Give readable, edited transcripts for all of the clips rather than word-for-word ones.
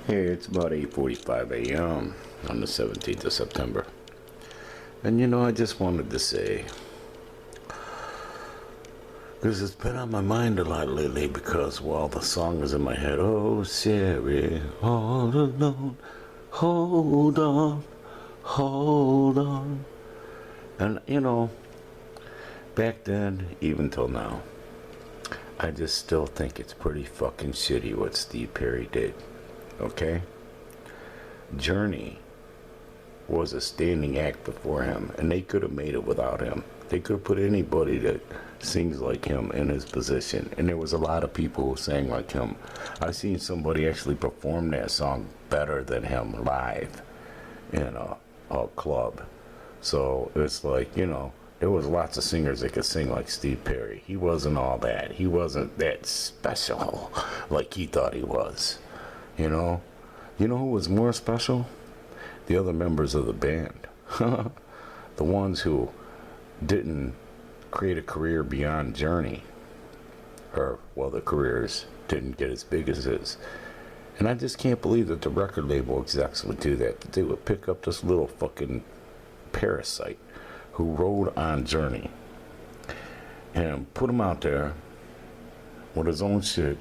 Hey, it's about 8:45 a.m. on the 17th of September. And I just wanted to say, because it's been on my mind a lot lately because, well, the song is in my head. Oh, Sherry, all alone, hold on, hold on. And, back then, even till now, I just still think it's pretty fucking shitty what Steve Perry did. Okay? Journey was a standing act before him, and they could have made it without him. They could have put anybody that sings like him in his position, and there was a lot of people who sang like him. I've seen somebody actually perform that song better than him live in a club. So it's like, there was lots of singers that could sing like Steve Perry. He wasn't all that. He wasn't that special like he thought he was. You know who was more special? The other members of the band. The ones who didn't create a career beyond Journey. Or, well, the careers didn't get as big as his. And I just can't believe that the record label execs would do that. That they would pick up this little fucking parasite who rode on Journey and put him out there with his own shit.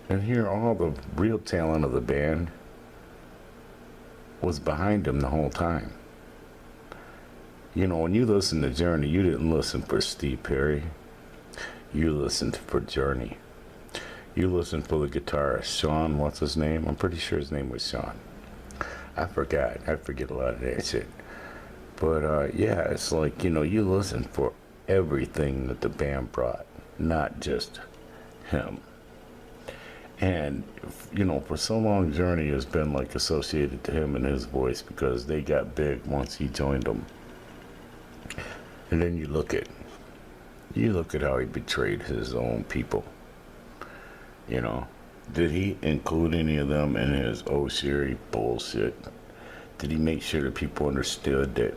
And here all the real talent of the band was behind him the whole time. When you listen to Journey, you didn't listen for Steve Perry. You listened for Journey. You listened for the guitarist, Sean, what's his name? I'm pretty sure his name was Sean. I forget a lot of that shit. But, yeah, it's like, you listen for everything that the band brought, not just him. And, for so long, Journey has been, like, associated to him and his voice because they got big once he joined them. And then you look at how he betrayed his own people. Did he include any of them in his "Oh Sherry" bullshit? Did he make sure that people understood that,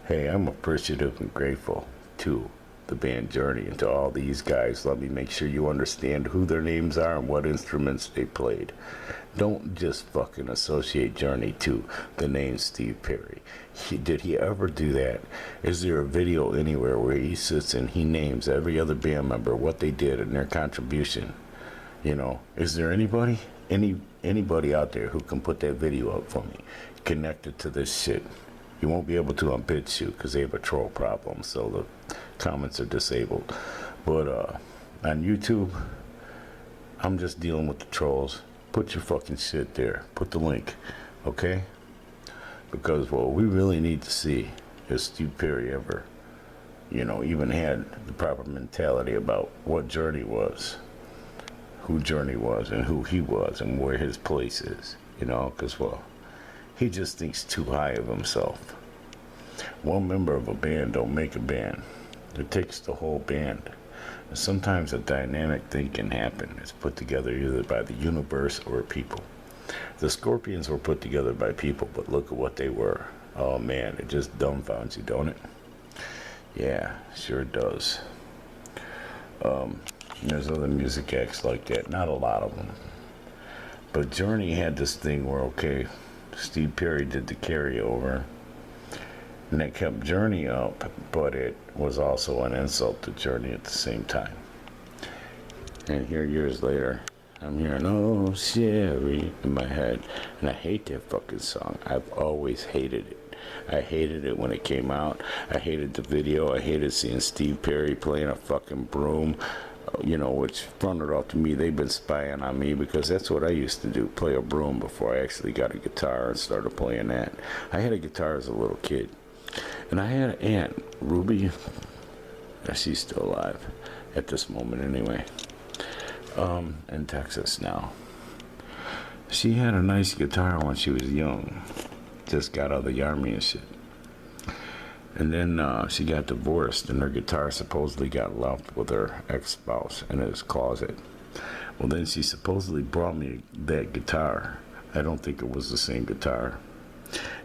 hey, I'm appreciative and grateful to the band Journey and to all these guys. Let me make sure you understand who their names are and what instruments they played. Don't just fucking associate Journey to the name Steve Perry. Did he ever do that? Is there a video anywhere where he sits and he names every other band member, what they did and their contribution? Is there anybody out there who can put that video up for me connected to this shit? You won't be able to on BitChute because they have a troll problem, so the comments are disabled. But on YouTube, I'm just dealing with the trolls. Put your fucking shit there. Put the link, okay? Because what we really need to see is Steve Perry ever, even had the proper mentality about what Journey was, who Journey was, and who he was, and where his place is, because, well, he just thinks too high of himself. One member of a band don't make a band. It takes the whole band. And sometimes a dynamic thing can happen. It's put together either by the universe or people. The Scorpions were put together by people, but look at what they were. Oh man, it just dumbfounds you, don't it? Yeah, sure does. There's other music acts like that. Not a lot of them. But Journey had this thing where, okay, Steve Perry did the carryover, and that kept Journey up, but it was also an insult to Journey at the same time. And here, years later, I'm hearing "Oh Sherry" in my head, and I hate that fucking song. I've always hated it. I hated it when it came out. I hated the video. I hated seeing Steve Perry playing a fucking broom. Which fronted off to me, they've been spying on me because that's what I used to do, play a broom before I actually got a guitar and started playing that. I had a guitar as a little kid. And I had an aunt, Ruby, she's still alive at this moment anyway, in Texas now. She had a nice guitar when she was young, just got out of the army and shit. And then she got divorced, and her guitar supposedly got left with her ex-spouse in his closet. Well, then she supposedly brought me that guitar. I don't think it was the same guitar.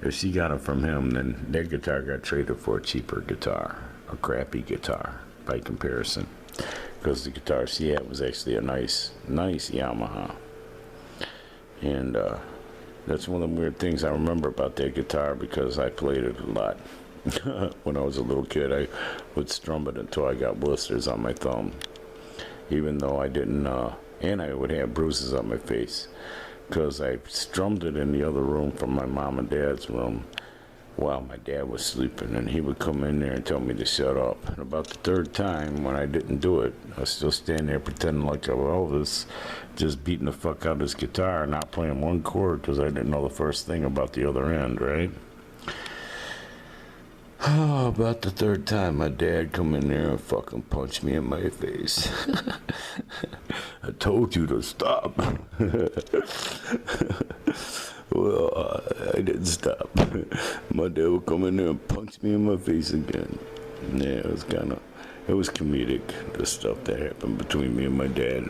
If she got it from him, then that guitar got traded for a cheaper guitar, a crappy guitar by comparison, because the guitar she had was actually a nice Yamaha. And That's one of the weird things I remember about that guitar because I played it a lot. When I was a little kid, I would strum it until I got blisters on my thumb. Even though I didn't, and I would have bruises on my face. Because I strummed it in the other room from my mom and dad's room while my dad was sleeping. And he would come in there and tell me to shut up. And about the third time, when I didn't do it, I was still standing there pretending like I was Elvis, just beating the fuck out of this guitar and not playing one chord because I didn't know the first thing about the other end, right? Oh, about the third time, my dad come in there and fucking punched me in my face. I told you to stop. Well, I didn't stop. My dad would come in there and punch me in my face again. Yeah, it was comedic, the stuff that happened between me and my dad.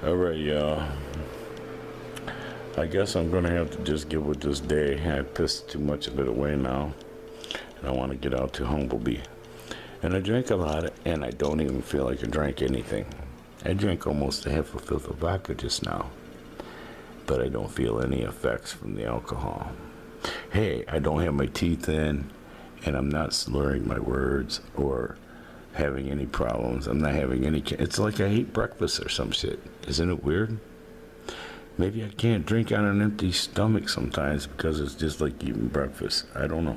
All right, y'all. I guess I'm going to have to just get with this day. I pissed too much of it away now. And I want to get out to Humblebee. And I drank a lot, and I don't even feel like I drank anything. I drank almost a half a fifth of vodka just now. But I don't feel any effects from the alcohol. Hey, I don't have my teeth in, and I'm not slurring my words or having any problems. I'm not having any... It's like I ate breakfast or some shit. Isn't it weird? Maybe I can't drink on an empty stomach sometimes because it's just like eating breakfast. I don't know.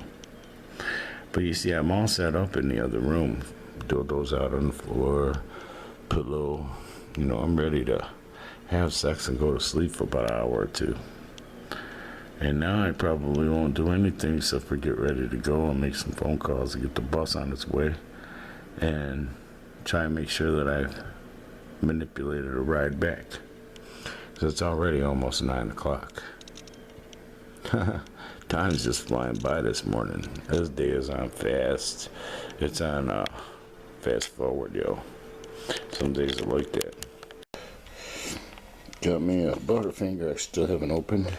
But you see, I'm all set up in the other room. Dildos out on the floor, pillow. You know, I'm ready to have sex and go to sleep for about an hour or two. And now I probably won't do anything except for get ready to go and make some phone calls to get the bus on its way. And try and make sure that I've manipulated a ride back. So it's already almost 9 o'clock. Time's just flying by this morning. This day is on fast. It's on fast forward, yo. Some days are like that. Got me a Butterfinger I still haven't opened.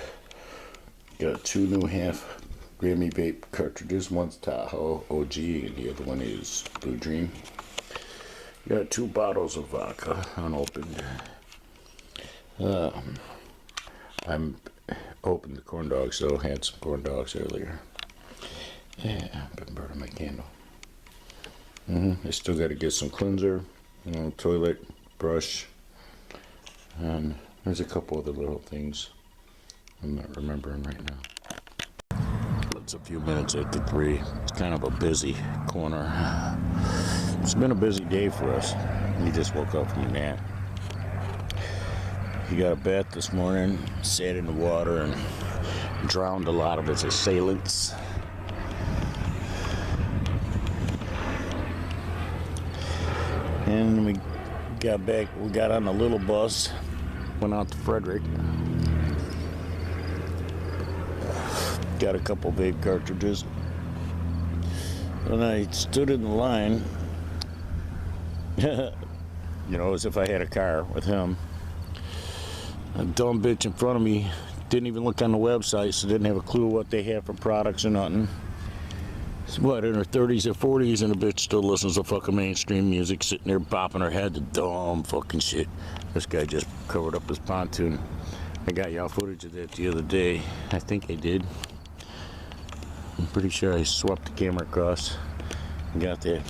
Got 2 new half Grammy vape cartridges. One's Tahoe OG and the other one is Blue Dream. Got 2 bottles of vodka unopened. I'm opened the corn dogs, so I had some corn dogs earlier. Yeah, I've been burning my candle. I still got to get some cleanser, toilet, brush, and there's a couple other little things I'm not remembering right now. It's a few minutes after 3. It's kind of a busy corner. It's been a busy day for us. We just woke up from a nap. He got a bath this morning, sat in the water, and drowned a lot of his assailants. And we got back, we got on a little bus, went out to Frederick. Got a couple vape cartridges. And I stood in the line, as if I had a car with him. A dumb bitch in front of me didn't even look on the website, so didn't have a clue what they have for products or nothing. It's what, in her 30s or 40s, and the bitch still listens to fucking mainstream music, sitting there bopping her head to dumb fucking shit. This guy just covered up his pontoon. I got y'all footage of that the other day. I think I did. I'm pretty sure I swept the camera across and got that.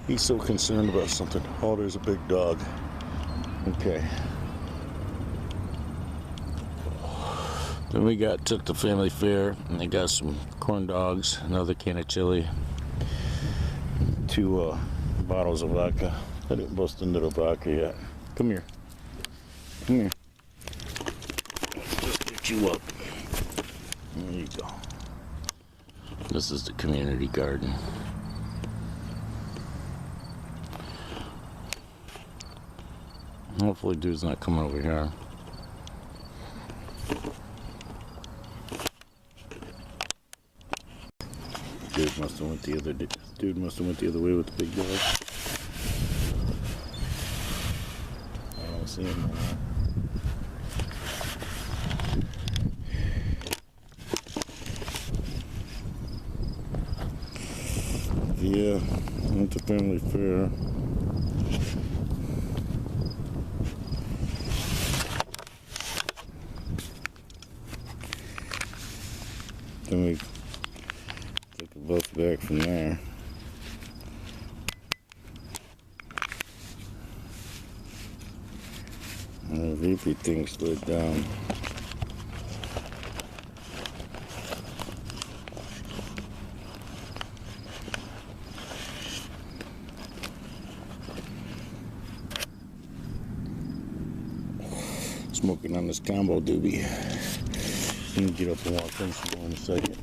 He's so concerned about something. Oh, there's a big dog. Okay. Then we took the family fair, and they got some corn dogs, another can of chili, 2 bottles of vodka. I didn't bust into the vodka yet. Come here. Come here. Just pick you up. There you go. This is the community garden. Hopefully dude's not coming over here. Dude must have went the other way with the big dog. I don't see him anymore. Yeah, went to family fair. Then we took a bus back from there. And the leafy thing slid down. Smoking on this combo doobie. Let me get up and walk in some more in a second.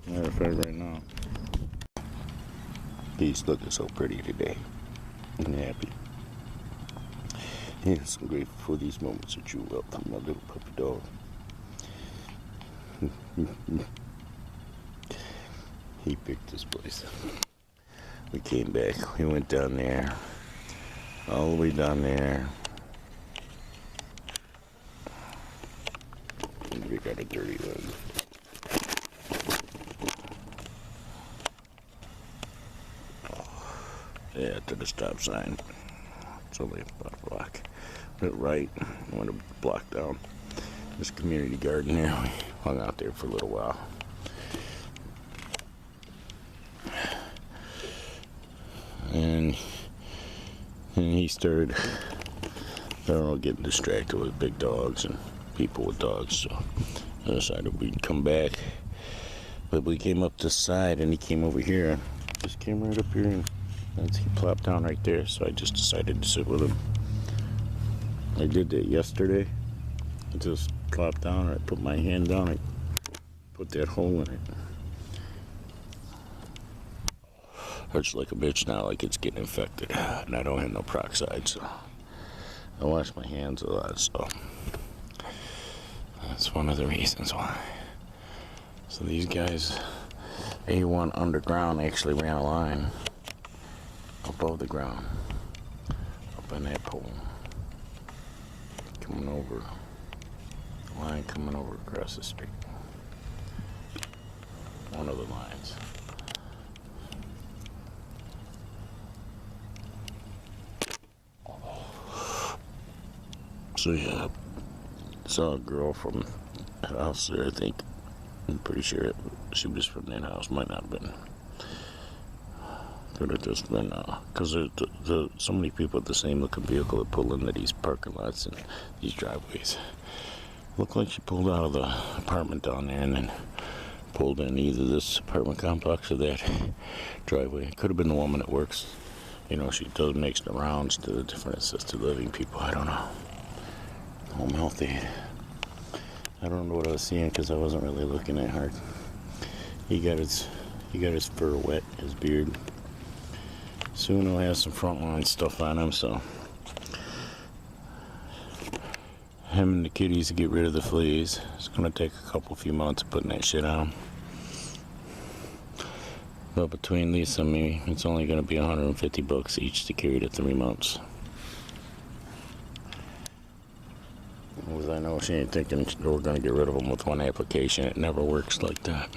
Matter of fact, right now, he's looking so pretty today. I'm happy. Yes, I'm grateful for these moments that you welcome my little puppy dog. He picked this place. We came back. We went down there. All the way down there. And we got a dirty leg. Yeah, to the stop sign. It's only about a block. Went right. Went a block down. This community garden here. We hung out there for a little while. And he started, I don't know, getting distracted with big dogs and people with dogs. So I decided we'd come back. But we came up this side and he came over here. Just came right up here and he plopped down right there. So I just decided to sit with him. I did that yesterday. I just plopped down, I put my hand down, I put that hole in it. Hurts like a bitch now, like it's getting infected, and I don't have no peroxide, so I wash my hands a lot, so that's one of the reasons why. So these guys, A1 underground, actually ran a line above the ground, up in that pole, coming over, line coming over across the street, one of the lines. So yeah, saw a girl from that house there, I think. I'm pretty sure she was from that house. Might not have been. Could have just been, because there's so many people with the same looking vehicle that pull into these parking lots and these driveways. Looked like she pulled out of the apartment down there and then pulled in either this apartment complex or that driveway. It could have been the woman that works. You know, she does makes the rounds to the different assisted living people. I don't know. Home health aid. I don't know what I was seeing because I wasn't really looking that hard. He got his fur wet, his beard. Soon he'll have some frontline stuff on him, so him and the kitties to get rid of the fleas. It's gonna take a few months of putting that shit on him. But between Lisa and me, it's only gonna be $150 each to carry to 3 months. Because I know she ain't thinking we're going to get rid of them with one application. It never works like that.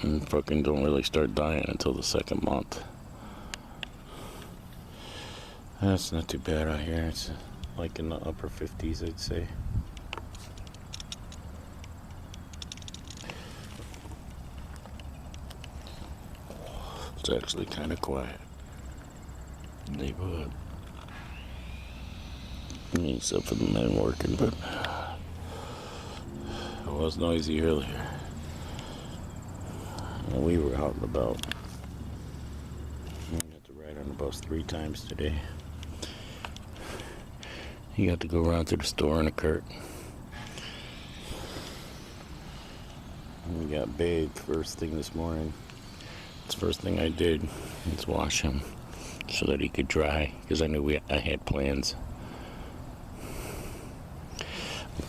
And fucking don't really start dying until the second month. That's not too bad out here. It's like in the upper 50s, I'd say. It's actually kind of quiet neighborhood. Except for the men working, but it was noisy earlier. And we were out and about. We got to ride on the bus 3 times today. You got to go around to the store in a cart. And we got bathed first thing this morning. It's the first thing I did was wash him so that he could dry, because I knew I had plans.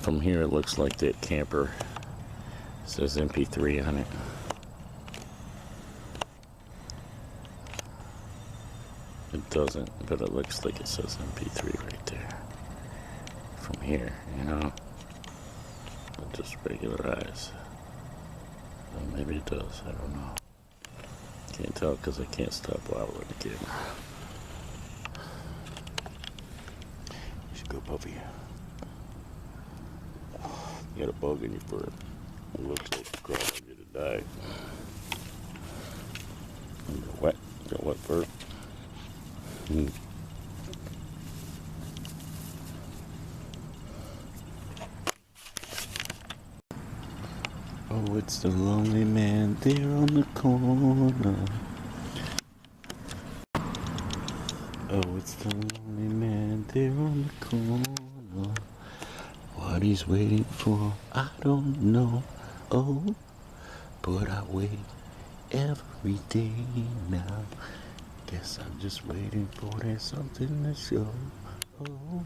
From here it looks like that camper says MP3 on it. It doesn't, but it looks like it says MP3 right there. From here, you know, with just regular eyes. Well, maybe it does, I don't know. Can't tell because I can't stop wobbling the camera. good puppy. You got a bug in your fur. It looks like a crawl ready to die. You got wet fur. Oh, it's the lonely man there on the corner. Oh, it's the lonely man there on the corner. What he's waiting for, I don't know. Oh, but I wait every day now. Guess I'm just waiting for there's something to show. Oh,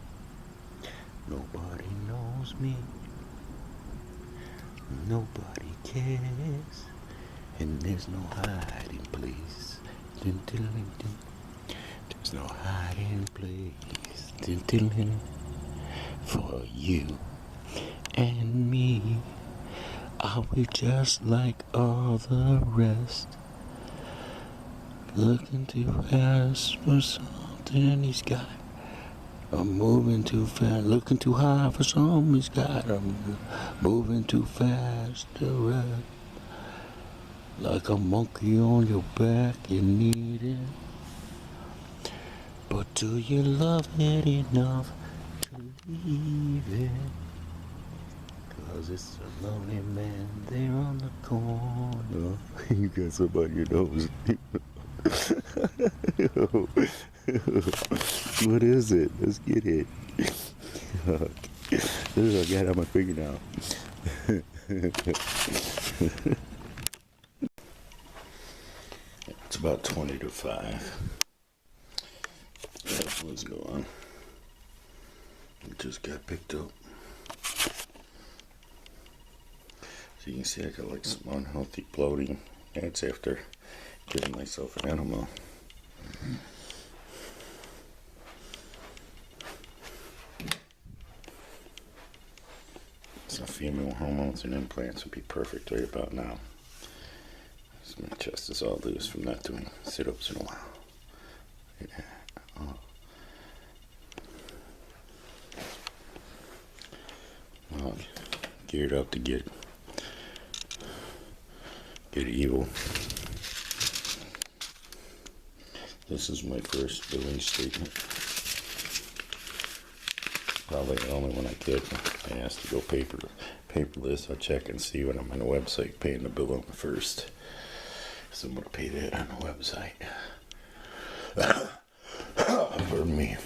nobody knows me. Nobody cares. And there's no hiding place. Dun, dun, dun, dun. There's no hiding place. Dun, dun, dun. For you and me. Are we just like all the rest? Looking too fast for something he's got. I'm moving too fast, looking too high for something he's got. I'm moving too fast to rest. Like a monkey on your back, you need it. But do you love it enough to leave it? 'Cause it's a lonely man there on the corner. You got something on your nose. What is it? Let's get it. I got it on my finger now. It's about 20 to 5. That's what's going on. It just got picked up. So you can see I got like some unhealthy bloating. That's after giving myself an enema. So female hormones and implants would be perfect right about now. So my chest is all loose from not doing sit-ups in a while. Yeah. Well, geared up to get evil. This is my first billing statement. Probably the only one I get. I asked to go paperless. I'll check and see when I'm on the website paying the bill on the first. So I'm going to pay that on the website. Pardon me.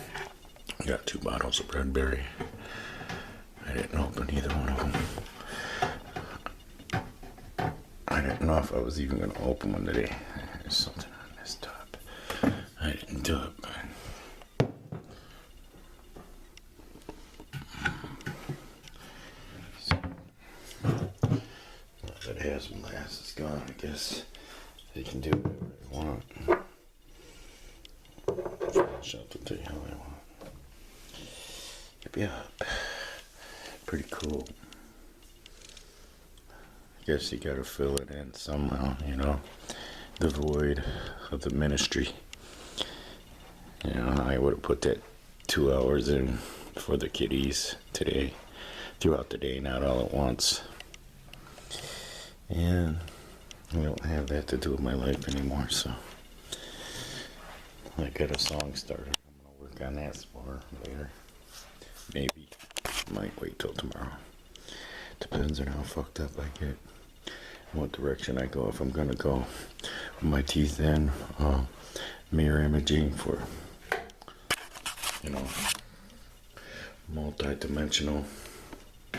I got 2 bottles of Redberry. I didn't open either one of them. I didn't know if I was even going to open one today. There's something on this top. I didn't do it, man. That has some glass is gone. I guess they can do whatever they want. Flash out to tell you how I want. Yep. Pretty cool. I guess you gotta fill it in somehow, you know. The void of the ministry. You know, I would have put that 2 hours in for the kiddies today. Throughout the day, not all at once. And I don't have that to do with my life anymore, so I got a song started. I'm gonna work on that some more later. Maybe. Might wait till tomorrow. Depends on how fucked up I get. What direction I go. If I'm gonna go with my teeth in, mirror imaging for, you know, multi-dimensional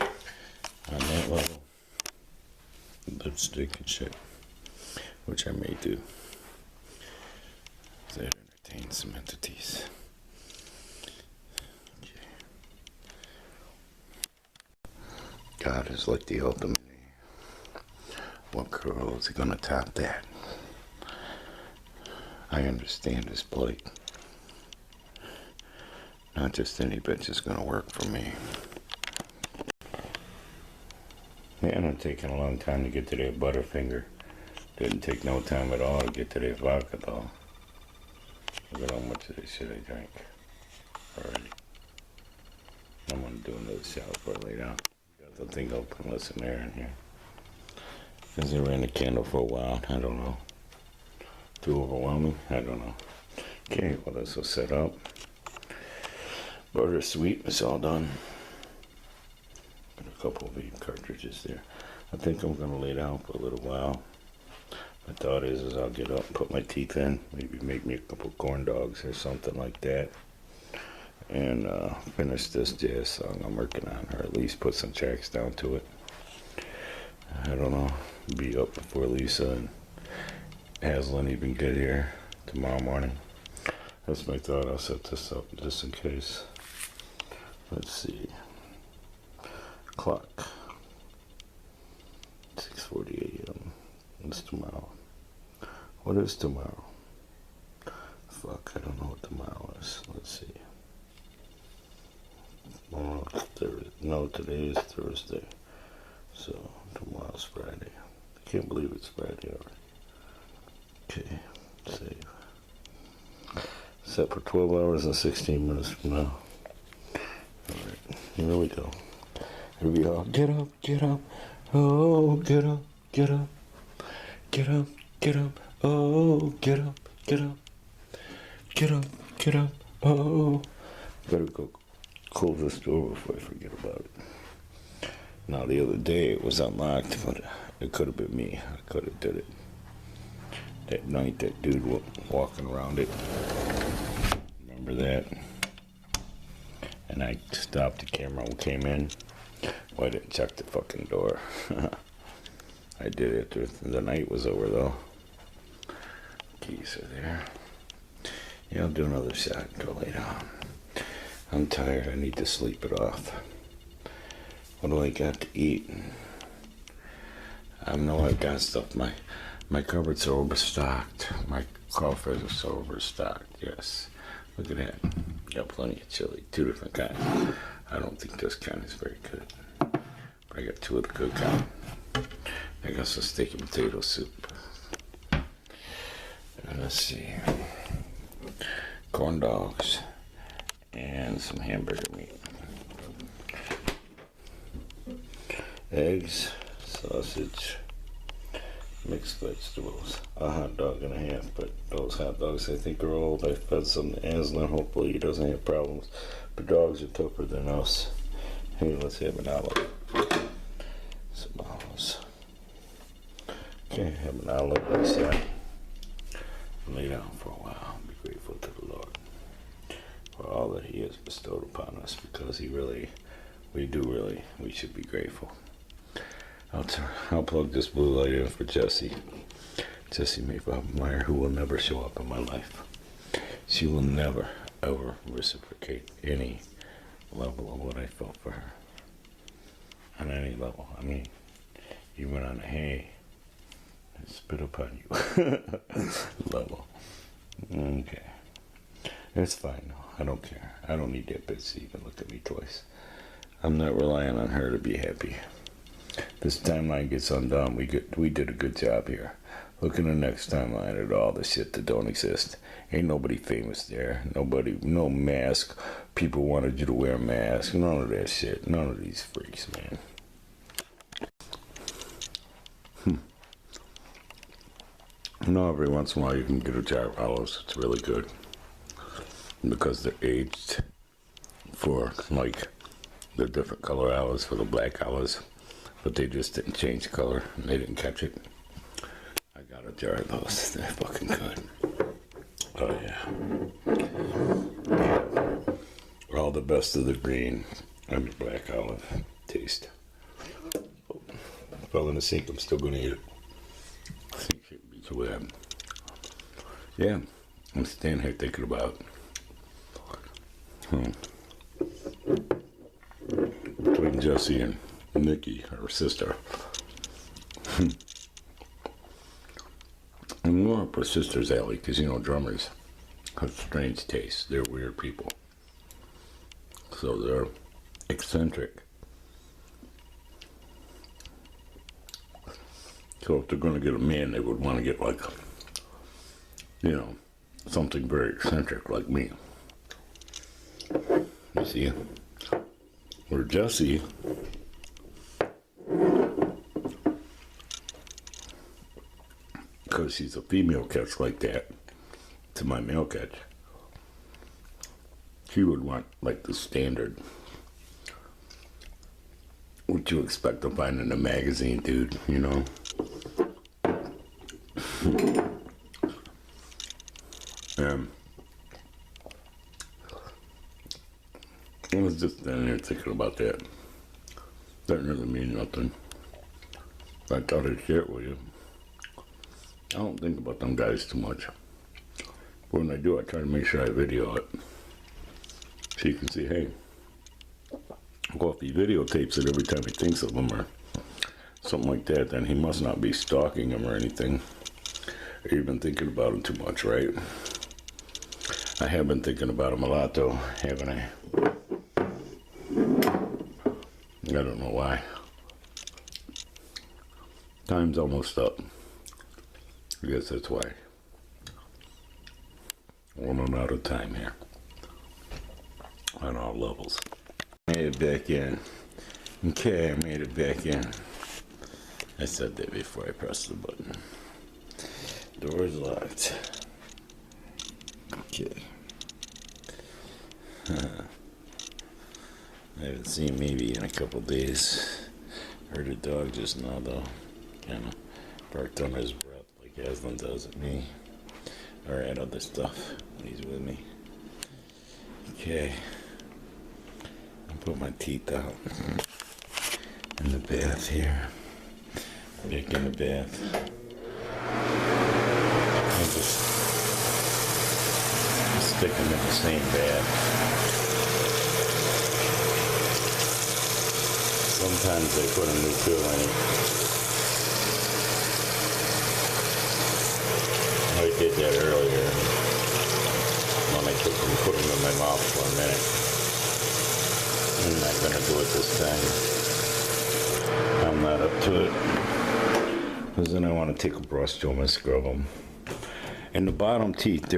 on that level. Lipstick and shit, which I may do. That entertains some entities. Okay. God is like the ultimate. What girl is gonna top that? I understand his plight. Not just any bitch is gonna work for me. Man, it's taking a long time to get to that Butterfinger. Didn't take no time at all to get to that vodka though. Look at how much of this shit I drank already. do another shower before I lay down. Got the thing open, let some air in here. Because I ran the candle for a while, I don't know. Too overwhelming? I don't know. Okay, well, this will set up. Butter sweet, it's all done. Got a couple of vape cartridges there. I think I'm going to lay down for a little while. My thought is I'll get up and put my teeth in. Maybe make me a couple corn dogs or something like that. And finish this jazz song I'm working on. Or at least put some tracks down to it. I don't know. Be up before Lisa and Aslan even get here tomorrow morning. That's my thought. I'll set this up just in case. Let's see. Clock. 6:40 a.m. What's tomorrow? What is tomorrow? Fuck, I don't know what tomorrow is. Let's see. No, today is Thursday. So, tomorrow's Friday. I can't believe it's Friday already. Okay, save. Set for 12 hours and 16 minutes from now. Alright, here we go. Here we go. Get up, get up. Oh, get up, get up. Get up, get up. Oh, get up, get up. Get up, get up. Oh. Better go close this door before I forget about it. Now, the other day it was unlocked, but it could have been me. I could have did it. That night, that dude walking around it. Remember that? And I stopped the camera and came in. Well, I didn't check the fucking door. I did it after the night was over, though. Keys are there. Yeah, I'll do another shot and go lay down. I'm tired. I need to sleep it off. What do I got to eat? I know I've got stuff. My cupboards are overstocked. My coffers are so overstocked. Yes. Look at that. Got plenty of chili. 2 different kinds. I don't think this kind is very good. But I got 2 of the good kind. I got some steak and potato soup. And let's see. Corn dogs. And some hamburger meat. Eggs, sausage, mixed vegetables, a hot dog and a half, but those hot dogs I think are old. I fed some to Aslan, hopefully he doesn't have problems. But dogs are tougher than us. Hey, let's have an olive. Some olives. Okay, have an olive like that. Lay down for a while. Be grateful to the Lord for all that he has bestowed upon us, because we should be grateful. I'll plug this blue light in for Jessie. Jessie Meyer, who will never show up in my life. She will never, ever reciprocate any level of what I felt for her. On any level. I mean, even on a hey, I spit upon you level. Okay. It's fine. I don't care. I don't need that bitch to even look at me twice. I'm not relying on her to be happy. This timeline gets undone. We did a good job here. Look in the next timeline at all the shit that don't exist. Ain't nobody famous there. Nobody, no mask. People wanted you to wear a mask. None of that shit. None of these freaks, man. You know, every once in a while you can get a jar of olives. It's really good. Because they're aged for, like, the different color olives for the black olives. But they just didn't change color and they didn't catch it. I got a jar of those. They're fucking good. Oh yeah. All the best of the green and the black olive taste. Oh, fell in the sink. I'm still gonna eat it. The sink shouldn't be too bad. Yeah, I'm standing here thinking about between Jessie and Nikki, her sister. And more up her sister's alley, because, you know, drummers have strange tastes. They're weird people. So they're eccentric. So if they're going to get a man, they would want to get, like, you know, something very eccentric like me. You see? Or Jesse, because she's a female catch like that, to my male catch, she would want like the standard. What you expect to find in a magazine, dude, you know? I was just standing there thinking about that. Doesn't really mean nothing. I thought I'd share it with you. I don't think about them guys too much. But when I do, I try to make sure I video it. So you can see, hey, well, if he videotapes it every time he thinks of them or something like that, then he must not be stalking him or anything. Or even thinking about him too much, right? I have been thinking about him a lot, though, haven't I? I don't know why. Time's almost up. I guess that's why. Running out of time here. On all levels. Made it back in. Okay, I made it back in. I said that before I pressed the button. Door is locked. Okay. I haven't seen maybe in a couple days. Heard a dog just now though. Kinda barked on his breath like Aslan does at me. Or at other stuff when he's with me. Okay. I'll put my teeth out. In the bath here. Back in the bath. I'll just stick them in the same bath. Sometimes they put a new fill in it. I did that earlier when I took them, put them in my mouth for a minute. I'm not going to do it this time. I'm not up to it. Because then I want to take a brush to them and scrub them. In the bottom teeth,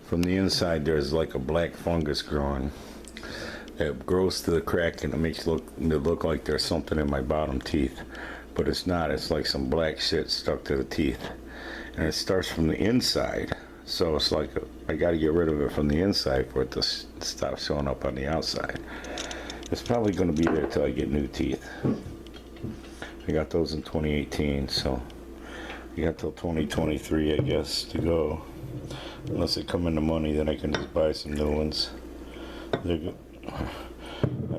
from the inside, there's like a black fungus growing. It grows to the crack and it makes it look like there's something in my bottom teeth. But it's not. It's like some black shit stuck to the teeth. And it starts from the inside. So it's like I got to get rid of it from the inside for it to stop showing up on the outside. It's probably going to be there till I get new teeth. I got those in 2018, so I got till 2023, I guess, to go. Unless they come into money, then I can just buy some new ones. I'm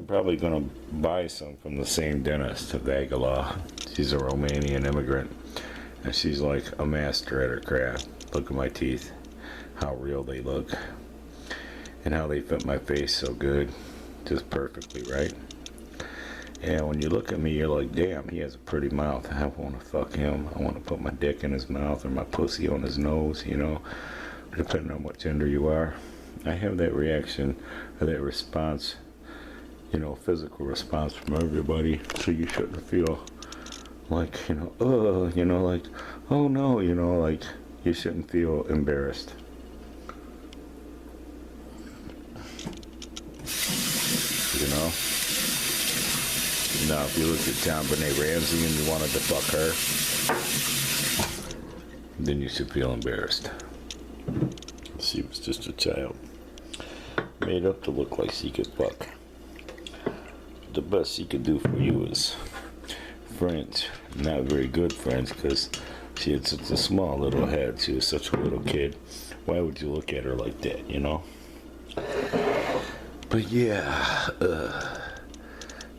probably going to buy some from the same dentist, Vagala. She's a Romanian immigrant, and she's like a master at her craft. Look at my teeth, how real they look, and how they fit my face so good, just perfectly, right? And when you look at me, you're like, damn, he has a pretty mouth. I want to fuck him. I want to put my dick in his mouth or my pussy on his nose, you know, depending on what gender you are. I have that reaction, or that response, you know, physical response from everybody. So you shouldn't feel like, you know, like, oh no, you know, like, you shouldn't feel embarrassed. You know? Now, if you look at John Benet Ramsey and you wanted to fuck her, then you should feel embarrassed. She was just a child. Made up to look like she could fuck. The best she could do for you is French. Not very good French, because she had such a small little head. She was such a little kid. Why would you look at her like that, you know? But yeah,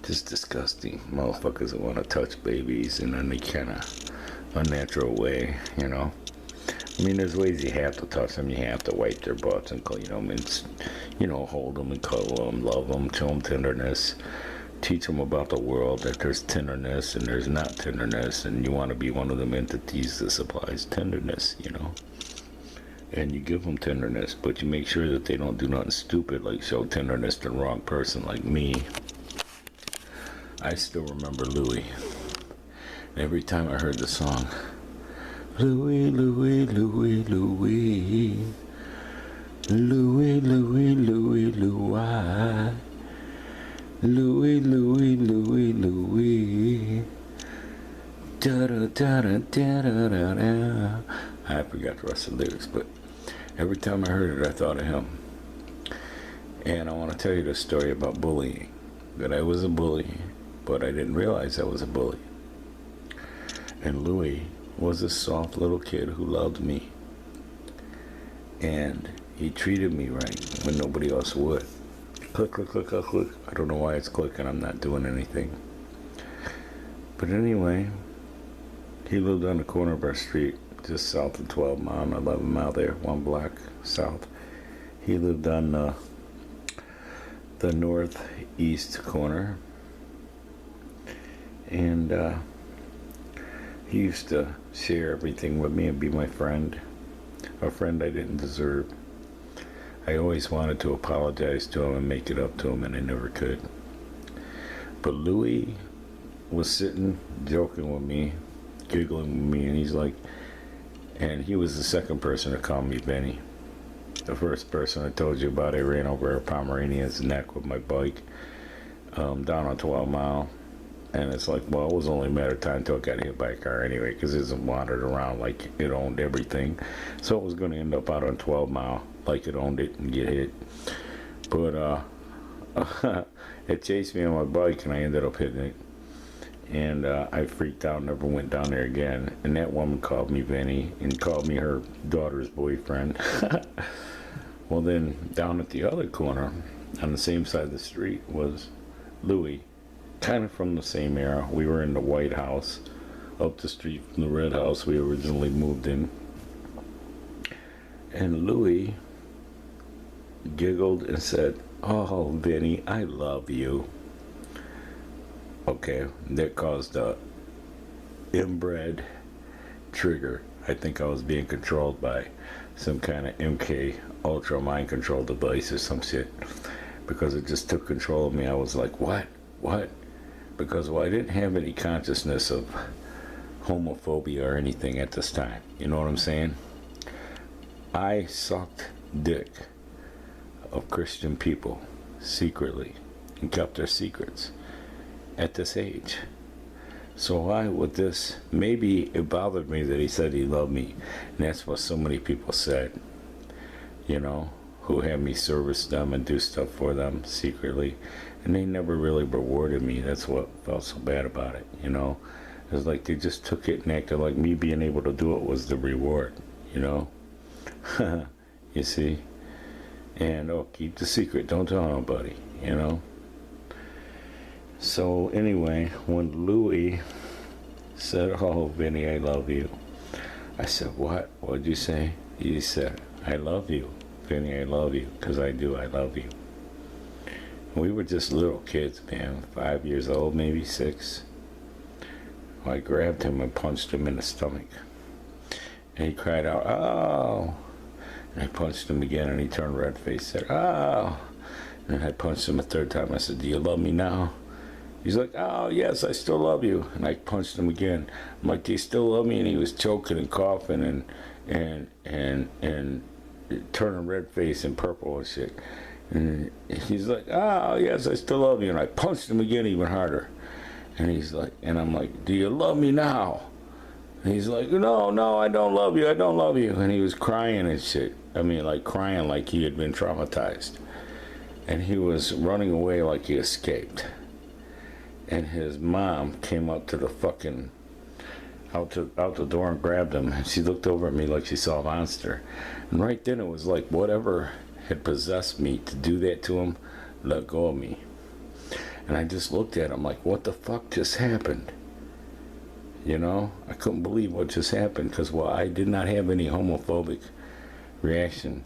just disgusting. Motherfuckers that want to touch babies in any kind of unnatural way, you know? I mean, there's ways you have to touch them. You have to wipe their butts and clean them and, you know, hold them and cuddle them, love them, show them tenderness. Teach them about the world, that there's tenderness and there's not tenderness, and you want to be one of them entities that supplies tenderness, you know? And you give them tenderness, but you make sure that they don't do nothing stupid like show tenderness to the wrong person like me. I still remember Louis. Every time I heard the song, Louis, Louis, Louis, Louis, Louis, Louis, Louis, Louis, Louis, I forgot the rest of the lyrics, but every time I heard it, I thought of him. And I want to tell you the story about bullying. That I was a bully, but I didn't realize I was a bully. And Louis was a soft little kid who loved me. And he treated me right when nobody else would. Click, click, click, click, click. I don't know why it's clicking. I'm not doing anything. But anyway, he lived on the corner of our street, just south of 12 Mile and 11 Mile there, one block south. He lived on the northeast corner. And he used to share everything with me and be my friend. A friend I didn't deserve. I always wanted to apologize to him and make it up to him, and I never could. But Louis was sitting, joking with me, giggling with me, and he's like, and he was the second person to call me Vini. The first person I told you about, I ran over a Pomeranian's neck with my bike down on 12 Mile. And it's like, well, it was only a matter of time until it got hit by a car anyway, because it wandered around like it owned everything. So it was going to end up out on 12 Mile like it owned it and get hit. But it chased me on my bike, and I ended up hitting it. And I freaked out and never went down there again. And that woman called me Vini and called me her daughter's boyfriend. Well, then down at the other corner, on the same side of the street, was Louis. Kind of from the same era. We were in the White House, up the street from the Red House we originally moved in. And Louis giggled and said, "Oh, Vinny, I love you." Okay, that caused a inbred trigger. I think I was being controlled by some kind of MK Ultra mind control device or some shit, because it just took control of me. I was like, what? Because, well, I didn't have any consciousness of homophobia or anything at this time. You know what I'm saying? I sucked dick of Christian people secretly and kept their secrets at this age. So why would this? Maybe it bothered me that he said he loved me, and that's what so many people said, you know, who had me service them and do stuff for them secretly. And they never really rewarded me. That's what felt so bad about it, you know. It was like they just took it and acted like me being able to do it was the reward, you know. You see? And, oh, keep the secret. Don't tell nobody, you know. So, anyway, when Louis said, "Oh, Vinny, I love you," I said, "What? What'd you say?" He said, "I love you, Vinny, I love you, because I do, I love you." We were just little kids, man, 5 years old, maybe 6. I grabbed him and punched him in the stomach. And he cried out, "Oh!" And I punched him again, and he turned red-faced, said, "Oh!" And I punched him a third time. I said, "Do you love me now?" He's like, "Oh, yes, I still love you." And I punched him again. I'm like, "Do you still love me?" And he was choking and coughing and turning red-faced and purple and shit. And he's like, "Oh, yes, I still love you." And I punched him again even harder. And he's like, and I'm like, "Do you love me now?" And he's like, No, I don't love you. I don't love you." And he was crying and shit. I mean, like crying like he had been traumatized. And he was running away like he escaped. And his mom came up to the fucking, out the door and grabbed him. And she looked over at me like she saw a monster. And right then it was like whatever had possessed me to do that to him, let go of me. And I just looked at him like, what the fuck just happened? You know, I couldn't believe what just happened, because, well, I did not have any homophobic reaction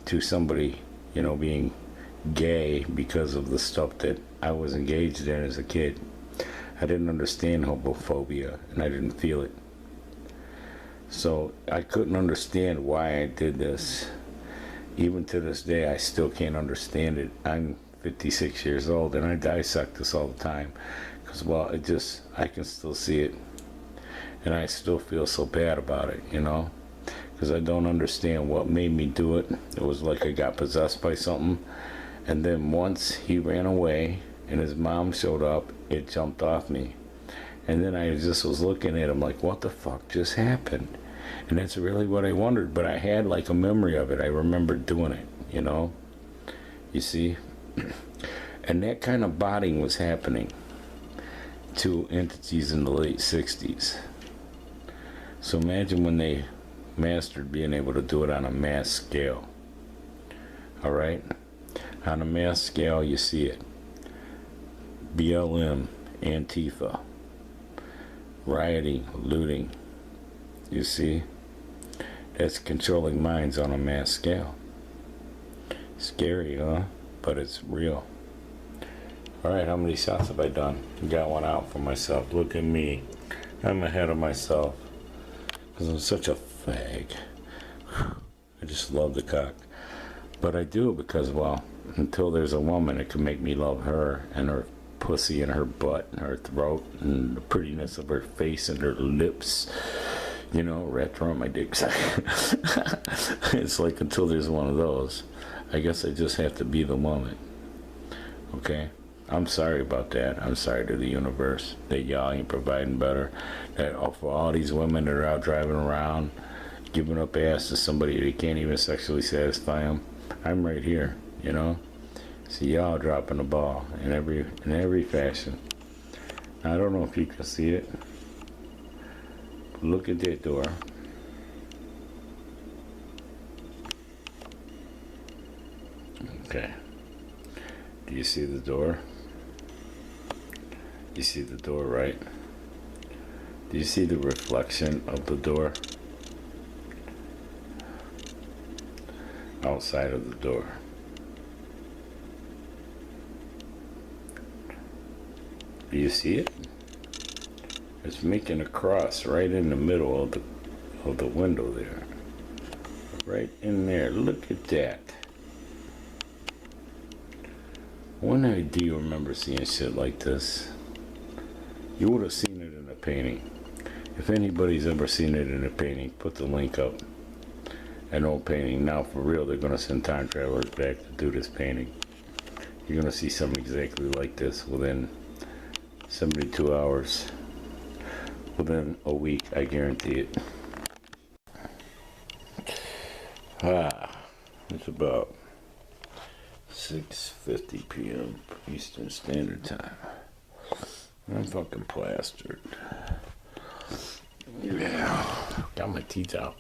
to somebody, you know, being gay because of the stuff that I was engaged in as a kid. I didn't understand homophobia, and I didn't feel it. So I couldn't understand why I did this. Even to this day, I still can't understand it. I'm 56 years old, and I dissect this all the time. Because, well, I can still see it. And I still feel so bad about it, you know? Because I don't understand what made me do it. It was like I got possessed by something. And then once he ran away, and his mom showed up, it jumped off me. And then I just was looking at him like, what the fuck just happened? And that's really what I wondered, but I had like a memory of it. I remember doing it, you know? You see? And that kind of bonding was happening to entities in the late 60s. So imagine when they mastered being able to do it on a mass scale. Alright? On a mass scale, you see it. BLM, Antifa, rioting, looting. You see? That's controlling minds on a mass scale. Scary, huh? But it's real. Alright, how many shots have I done? Got one out for myself. Look at me. I'm ahead of myself. Because I'm such a fag. I just love the cock. But I do because, well, until there's a woman that can make me love her and her pussy and her butt and her throat and the prettiness of her face and her lips. You know, wrapped around my dick. It's like until there's one of those, I guess I just have to be the woman. Okay? I'm sorry about that. I'm sorry to the universe that y'all ain't providing better. That for all these women that are out driving around, giving up ass to somebody that can't even sexually satisfy them. I'm right here, you know? See y'all dropping the ball in every fashion. I don't know if you can see it. Look at that door. Okay. Do you see the door? You see the door, right? Do you see the reflection of the door? Outside of the door. Do you see it? It's making a cross right in the middle of the window there. Right in there. Look at that. When do you remember seeing shit like this? You would have seen it in a painting. If anybody's ever seen it in a painting, put the link up. An old painting. Now for real, they're going to send time travelers back to do this painting. You're going to see something exactly like this within 72 hours. Within a week, I guarantee it. It's about 6:50 p.m. Eastern Standard Time. I'm fucking plastered. Yeah, got my teeth out.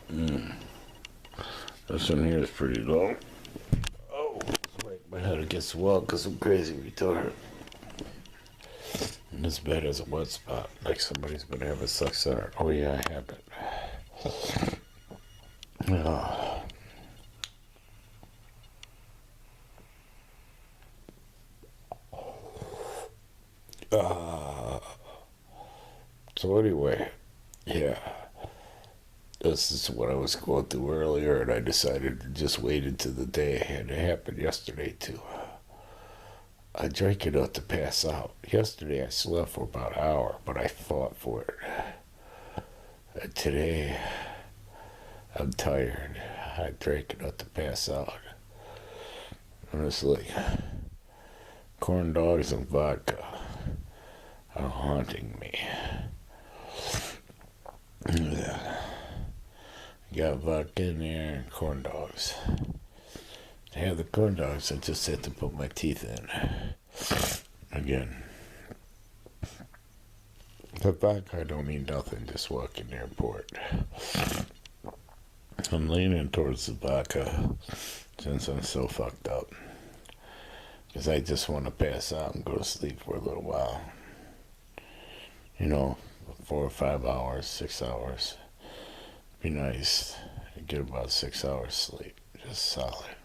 This one here is pretty low. Oh, wait, my head against the wall because I'm crazy retarded. And this bed is a wet spot, like somebody's been having sex there. Oh yeah, I have it. Oh. So anyway, yeah, this is what I was going through earlier, and I decided to just wait until the day it had to happen yesterday too. I drank enough to pass out. Yesterday I slept for about an hour, but I fought for it. And today, I'm tired. I drank enough to pass out. And it's like corn dogs and vodka are haunting me. Yeah. Got vodka in there and corn dogs. To have the corn dogs, I just had to put my teeth in. Again. The vodka don't mean nothing, just walk in the airport. I'm leaning towards the vodka since I'm so fucked up. Because I just want to pass out and go to sleep for a little while. You know, 4 or 5 hours, 6 hours. Be nice. Get about 6 hours sleep. Just solid.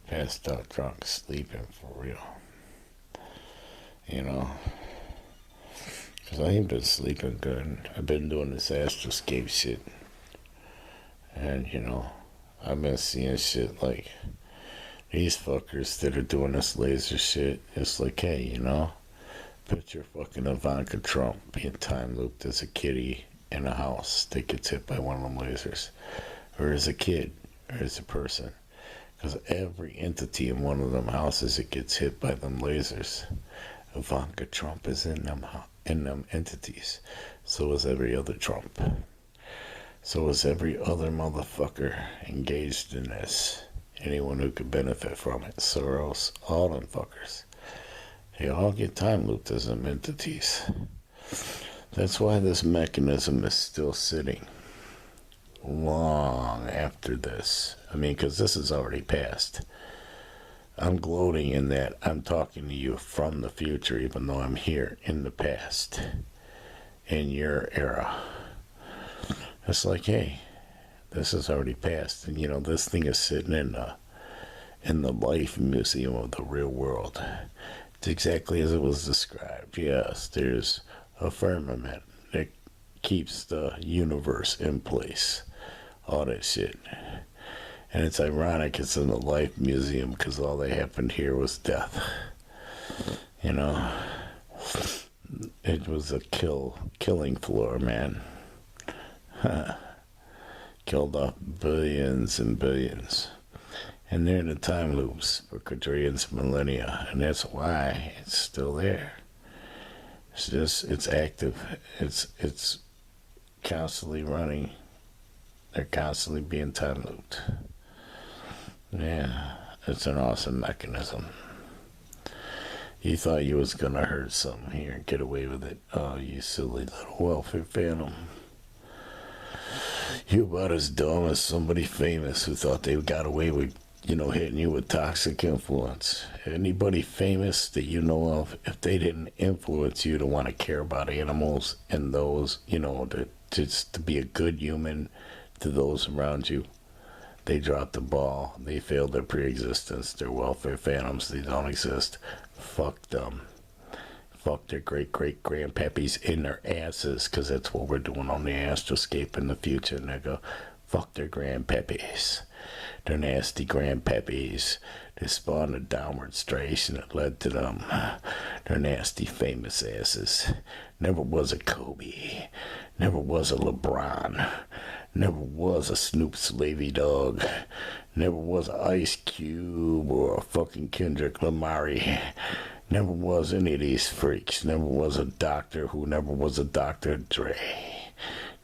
Passed out drunk, sleeping for real. You know? Because I ain't been sleeping good. I've been doing this astroscape shit. And, you know, I've been seeing shit like these fuckers that are doing this laser shit. It's like, hey, you know, picture fucking Ivanka Trump being time looped as a kitty in a house that gets hit by one of them lasers. Or as a kid, or as a person. Because every entity in one of them houses, it gets hit by them lasers. Ivanka Trump is in them entities. So is every other Trump. So is every other motherfucker engaged in this. Anyone who could benefit from it. Soros, all them fuckers. They all get time looped as them entities. That's why this mechanism is still sitting long after this. I mean, because this is already passed. I'm gloating in that I'm talking to you from the future, even though I'm here in the past, in your era. It's like, hey, this is already passed, and this thing is sitting in the life museum of the real world. It's exactly as it was described. Yes, there's a firmament that keeps the universe in place. All that shit. And it's ironic it's in the life museum because all that happened here was death. It was a killing floor, man. Killed off billions and billions. And they're in the time loops for quadrillions, millennia. And that's why it's still there. It's active. It's constantly running. They're constantly being time looped. Yeah, it's an awesome mechanism. You thought you was gonna hurt something here and get away with it. Oh, you silly little welfare phantom. You about as dumb as somebody famous who thought they got away with, hitting you with toxic influence. Anybody famous that you know of, if they didn't influence you to want to care about animals and those, to be a good human to those around you, they dropped the ball. They failed their pre-existence. They're welfare phantoms. They don't exist. Fuck them. Fuck their great-great-grandpappies in their asses, because that's what we're doing on the astroscape in the future, nigga. Fuck their grandpappies. Their nasty grandpappies. They spawned a downward stration that led to them. Their nasty famous asses. Never was a Kobe. Never was a LeBron. Never was a Snoop Slavey dog. Never was an Ice Cube or a fucking Kendrick Lamar. Never was any of these freaks. Never was a doctor who never was a Dr. Dre.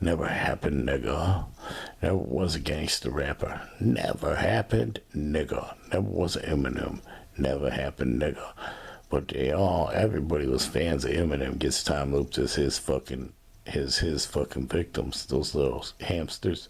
Never happened, nigga. Never was a gangster rapper. Never happened, nigga. Never was an Eminem. Never happened, nigga. But everybody was fans of Eminem. Gets time looped as his fucking victims, those little hamsters.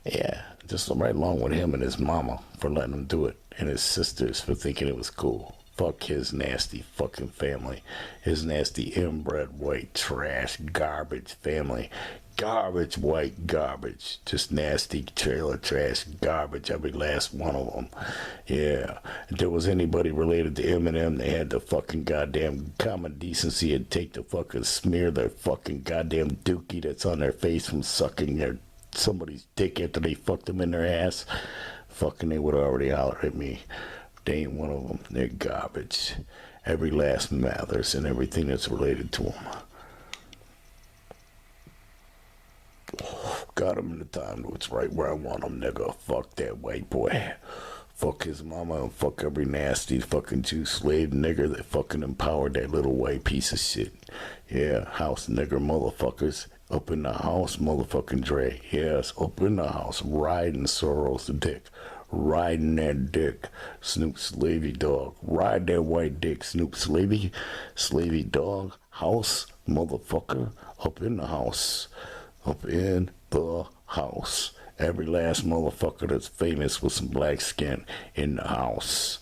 Yeah, just right along with him and his mama for letting him do it, and his sisters for thinking it was cool. Fuck his nasty fucking family. His nasty inbred white trash garbage family. Garbage, white garbage. Just nasty trailer trash garbage, every last one of them. Yeah. If there was anybody related to Eminem, they had the fucking goddamn common decency and take the fucking smear their fucking goddamn dookie that's on their face from sucking somebody's dick after they fucked them in their ass. Fucking they would have already hollered at me. They ain't one of them. They're garbage. Every last Mathers and everything that's related to them. Got him in the time it's right where I want him, nigga. Fuck that white boy. Fuck his mama and fuck every nasty fucking Jew slave nigger that fucking empowered that little white piece of shit. Yeah, house nigger motherfuckers. Up in the house, motherfucking Dre. Yes, up in the house, riding Soros' dick. Riding that dick, Snoop Slavey dog. Ride that white dick, Snoop Slavey dog. House, motherfucker. Up in the house. Up in the house. Every last motherfucker that's famous with some black skin in the house.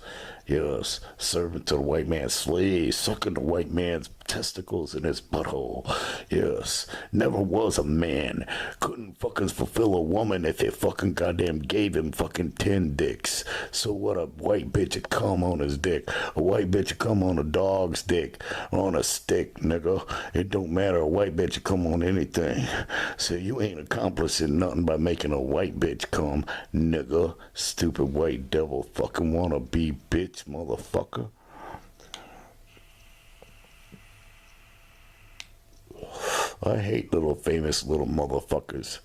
Yes, serving to the white man's slave, sucking the white man's testicles in his butthole. Yes, never was a man. Couldn't fucking fulfill a woman if they fucking goddamn gave him fucking 10 dicks. So what, a white bitch would come on his dick. A white bitch would come on a dog's dick. On a stick, nigga. It don't matter. A white bitch would come on anything. So you ain't accomplishing nothing by making a white bitch come, nigga. Stupid white devil fucking wannabe bitch, motherfucker. I hate little famous little motherfuckers.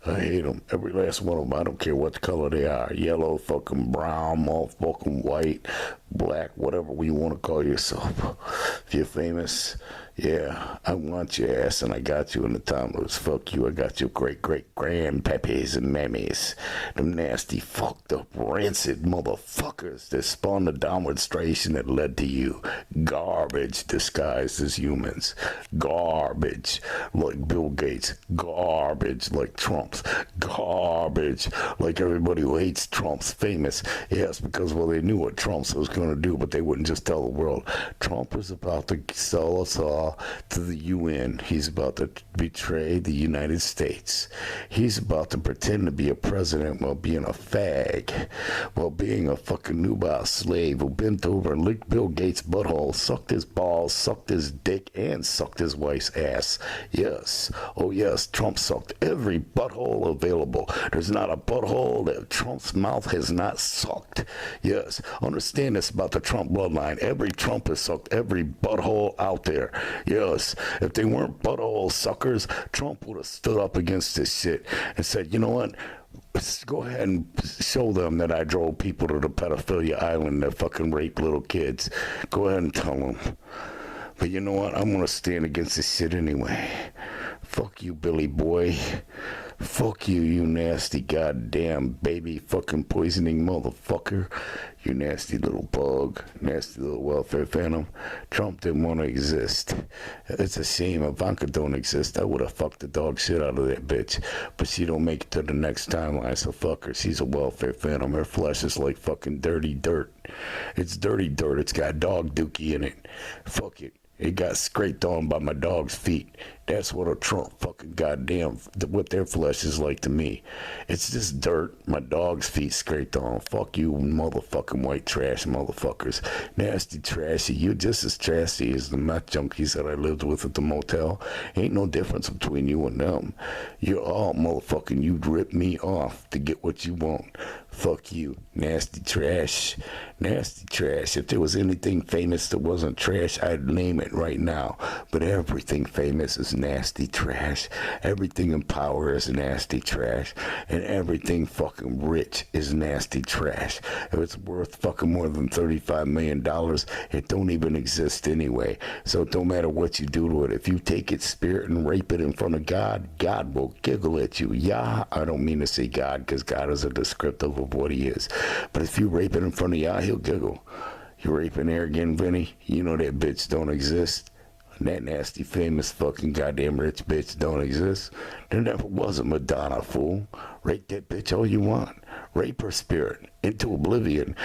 I hate them. Every last one of them. I don't care what color they are. Yellow, fucking brown, motherfucking white, black, whatever you want to call yourself. If you're famous, yeah, I want your ass, and I got you in the tumblers. Fuck you, I got your great-great-grandpappies and mammies. Them nasty, fucked up, rancid motherfuckers that spawned the downward station that led to you. Garbage disguised as humans. Garbage like Bill Gates. Garbage like Trump's. Garbage like everybody who hates Trump's famous. Yes, because, well, they knew what Trump was going to do, but they wouldn't just tell the world. Trump is about to sell us all to the UN. He's about to betray the United States. He's about to pretend to be a president while being a fag, while being a fucking nubile slave who bent over and licked Bill Gates' butthole, sucked his balls, sucked his dick, and sucked his wife's ass. Yes, oh yes, Trump sucked every butthole available. There's not a butthole that Trump's mouth has not sucked. Yes, understand this about the Trump bloodline. Every Trump has sucked every butthole out there. Yes, if they weren't butthole suckers, Trump would have stood up against this shit and said, you know what? Let's go ahead and show them that I drove people to the pedophilia island that fucking rape little kids. Go ahead and tell them. But you know what? I'm going to stand against this shit anyway. Fuck you, Billy boy. Fuck you, you nasty goddamn baby fucking poisoning motherfucker. You nasty little bug. Nasty little welfare phantom. Trump didn't want to exist. It's a shame Ivanka don't exist. I would have fucked the dog shit out of that bitch. But she don't make it to the next timeline, so fuck her. She's a welfare phantom. Her flesh is like fucking dirty dirt. It's dirty dirt. It's got dog dookie in it. Fuck it. It got scraped on by my dog's feet. That's what a Trump fucking goddamn, what their flesh is like to me. It's just dirt my dog's feet scraped on. Fuck you motherfucking white trash motherfuckers. Nasty trashy. You're just as trashy as the meth junkies that I lived with at the motel. Ain't no difference between you and them. You're all motherfucking, you'd rip me off to get what you want. Fuck you. Nasty trash. Nasty trash. If there was anything famous that wasn't trash, I'd name it right now. But everything famous is nasty trash. Everything in power is nasty trash. And everything fucking rich is nasty trash. If it's worth fucking more than $35 million, it don't even exist anyway. So it don't matter what you do to it. If you take its spirit and rape it in front of God, God will giggle at you. Yeah, I don't mean to say God, because God is a descriptive of what he is. But if you rape it in front of Yah, he'll giggle. You raping arrogant Vini, you know that bitch don't exist. That nasty, famous, fucking goddamn rich bitch don't exist. There never was a Madonna, fool. Rape that bitch all you want. Rape her spirit into oblivion.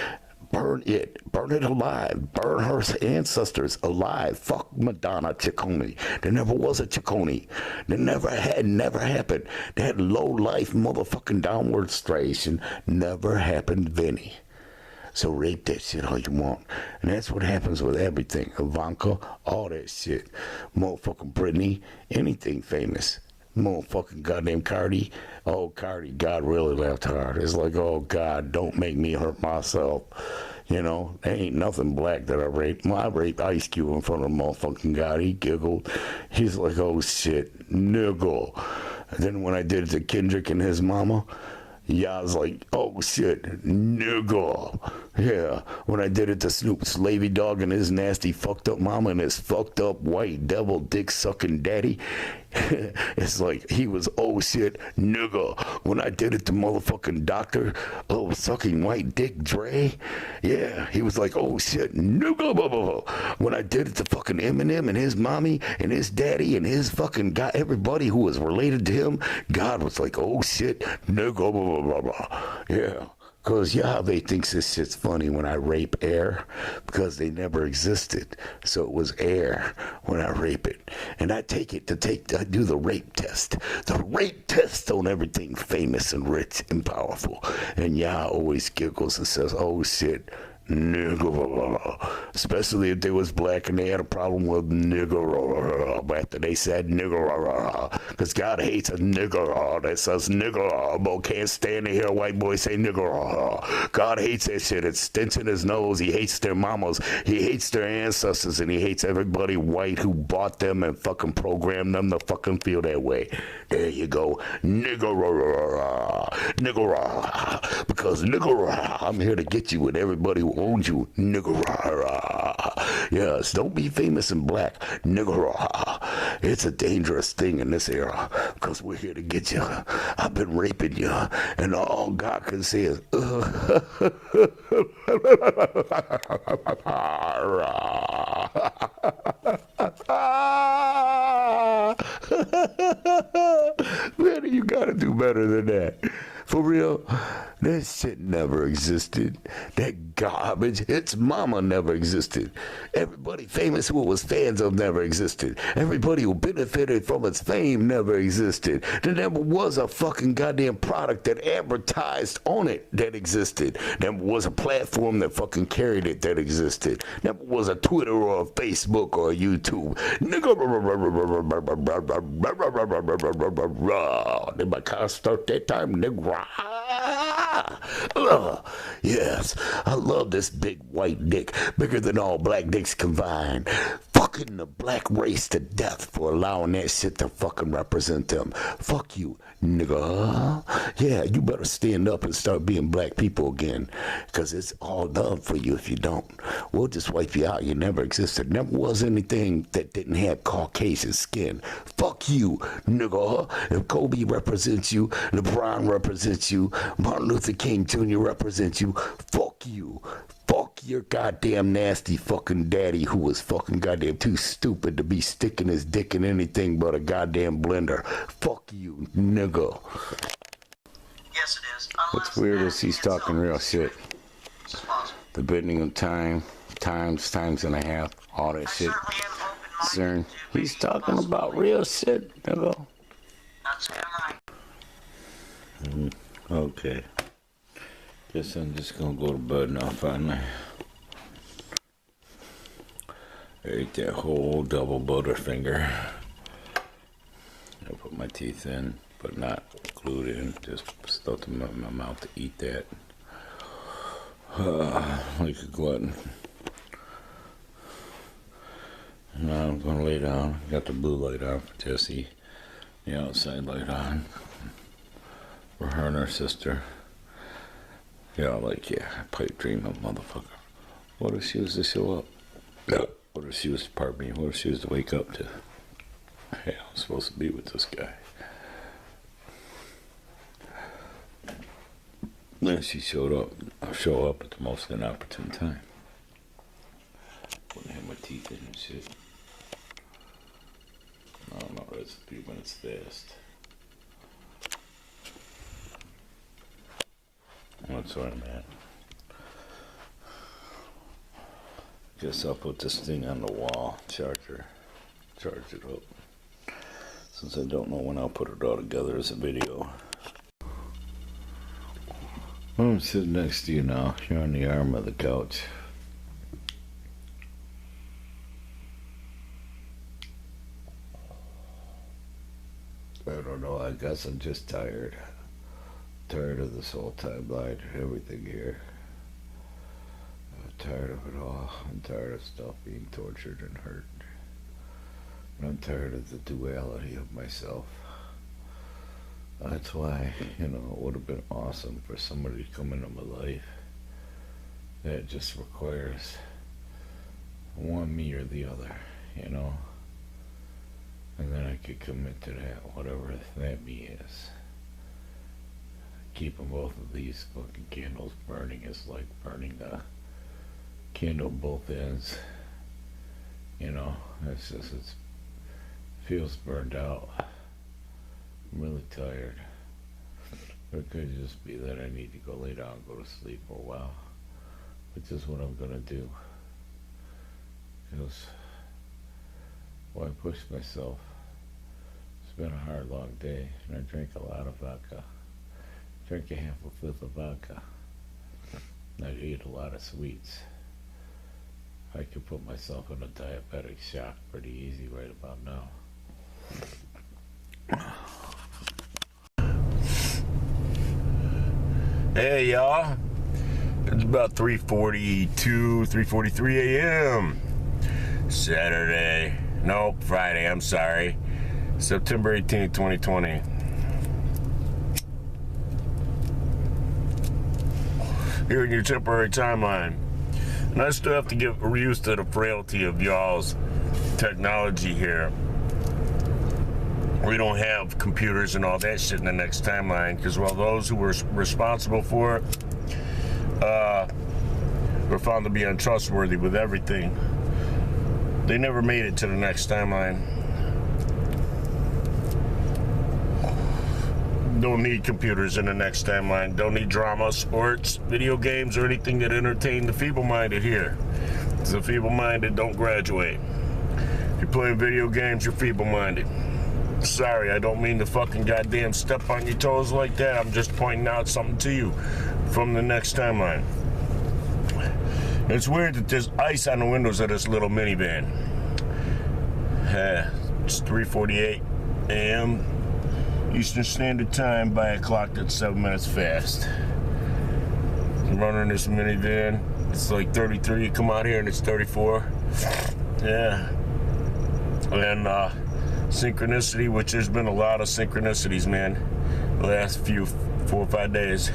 Burn it alive. Burn her ancestors alive. Fuck Madonna Ciofani. There never was a Ciofani. There never happened. That low-life motherfucking downward station never happened, Vini. So rape that shit all you want. And that's what happens with everything. Ivanka, all that shit. Motherfucking Britney, anything famous. Motherfucking goddamn Cardi. Oh, Cardi, God really laughed hard. It's like, oh, God, don't make me hurt myself. You know, there ain't nothing black that I raped. I raped Ice Cube in front of motherfucking God. He giggled. He's like, oh, shit, nigga. And then when I did it to Kendrick and his mama, yeah, I was like, oh shit, nigga. Yeah, when I did it to Snoop Slavey Dog and his nasty fucked up mama and his fucked up white devil dick sucking daddy, it's like he was, oh shit, nigga. When I did it to motherfucking Dr. Oh, sucking white dick Dre, yeah, he was like, oh shit, nigga. When I did it to fucking Eminem and his mommy and his daddy and his fucking guy, everybody who was related to him, God was like, oh shit, nigga. Yeah, because Yahweh thinks this shit's funny when I rape air, because they never existed. So it was air when I rape it. And I do the rape test. The rape test on everything famous and rich and powerful. And Yah always giggles and says, oh shit, nigga, especially if they was black and they had a problem with nigga after they said nigga, because God hates a nigga that says nigga, but can't stand to hear a white boy say nigga. God hates that shit. It stinks in his nose. He hates their mamas. He hates their ancestors, and he hates everybody white who bought them and fucking programmed them to fucking feel that way. There you go, nigga, because nigga, I'm here to get you and everybody who owns you, nigga. Yes, don't be famous and black, nigga. It's a dangerous thing in this era because we're here to get you. I've been raping you, and all God can say is, man, you gotta do better than that. For real, that shit never existed. That garbage, its mama never existed. Everybody famous who was fans of never existed. Everybody who benefited from its fame never existed. There never was a fucking goddamn product that advertised on it that existed. Never was a platform that fucking carried it that existed. Never was a Twitter or a Facebook or a YouTube. Nigga, they might can't start that time, nigga. Yes, I love this big white dick, bigger than all black dicks combined. Fucking the black race to death for allowing that shit to fucking represent them. Fuck you, nigga. Yeah, you better stand up and start being black people again, because it's all done for you if you don't. We'll just wipe you out. You never existed. Never was anything that didn't have Caucasian skin. Fuck you, nigga. If Kobe represents you, LeBron represents you, Martin Luther King Jr. represents you, fuck you. Fuck your goddamn nasty fucking daddy who was fucking goddamn too stupid to be sticking his dick in anything but a goddamn blender. Fuck you, nigga. Yes, it is. What's weird is he's talking real shit. The bending of times and a half, all that shit. CERN. He's talking about real shit, nigga. That's right. Okay. Guess I'm just gonna go to bed now finally. I ate that whole double Butterfinger. I put my teeth in, but not glued in. Just stuck them in my mouth to eat that. Like a glutton. Now I'm gonna lay down. Got the blue light on for Jessie. The outside light on for her and her sister. Yeah, like, yeah, pipe dream of motherfucker. What if she was to show up? No. What if she was, pardon me, what if she was to wake up to, hey, I'm supposed to be with this guy. Then she show up at the most inopportune time. Wouldn't have my teeth in and shit. I don't know, that's 3 minutes fast. That's where I'm at. Guess I'll put this thing on the wall, charge it up. Since I don't know when I'll put it all together as a video. I'm sitting next to you now. You're on the arm of the couch. I don't know, I guess I'm just tired. Tired of this whole timeline, everything here. I'm tired of it all. I'm tired of stuff being tortured and hurt. And I'm tired of the duality of myself. That's why, it would have been awesome for somebody to come into my life that just requires one me or the other, And then I could commit to that, whatever that me is. Keeping both of these fucking candles burning is like burning a candle both ends. It's just, it feels burned out. I'm really tired. It could just be that I need to go lay down and go to sleep for a while. Which is what I'm gonna do. Because, why push myself? It's been a hard, long day, and I drank a lot of vodka. Drank a half a fifth of vodka. I ate a lot of sweets. I could put myself in a diabetic shock pretty easy right about now. Hey y'all, it's about 3:43 a.m. Friday, I'm sorry. September 18th, 2020. here in your temporary timeline. And I still have to get used to the frailty of y'all's technology here. We don't have computers and all that shit in the next timeline because, well, those who were responsible for it were found to be untrustworthy with everything. They never made it to the next timeline. Don't need computers in the next timeline. Don't need drama, sports, video games, or anything that entertain the feeble-minded here. Because the feeble-minded don't graduate. If you're playing video games, you're feeble-minded. Sorry, I don't mean to fucking goddamn step on your toes like that. I'm just pointing out something to you from the next timeline. It's weird that there's ice on the windows of this little minivan. It's 3:48 a.m. Eastern Standard Time by a clock that's 7 minutes fast. I'm running this minivan. It's like 33. You come out here and it's 34. Yeah. And synchronicity, which there's been a lot of synchronicities, man, the last 4 or 5 days.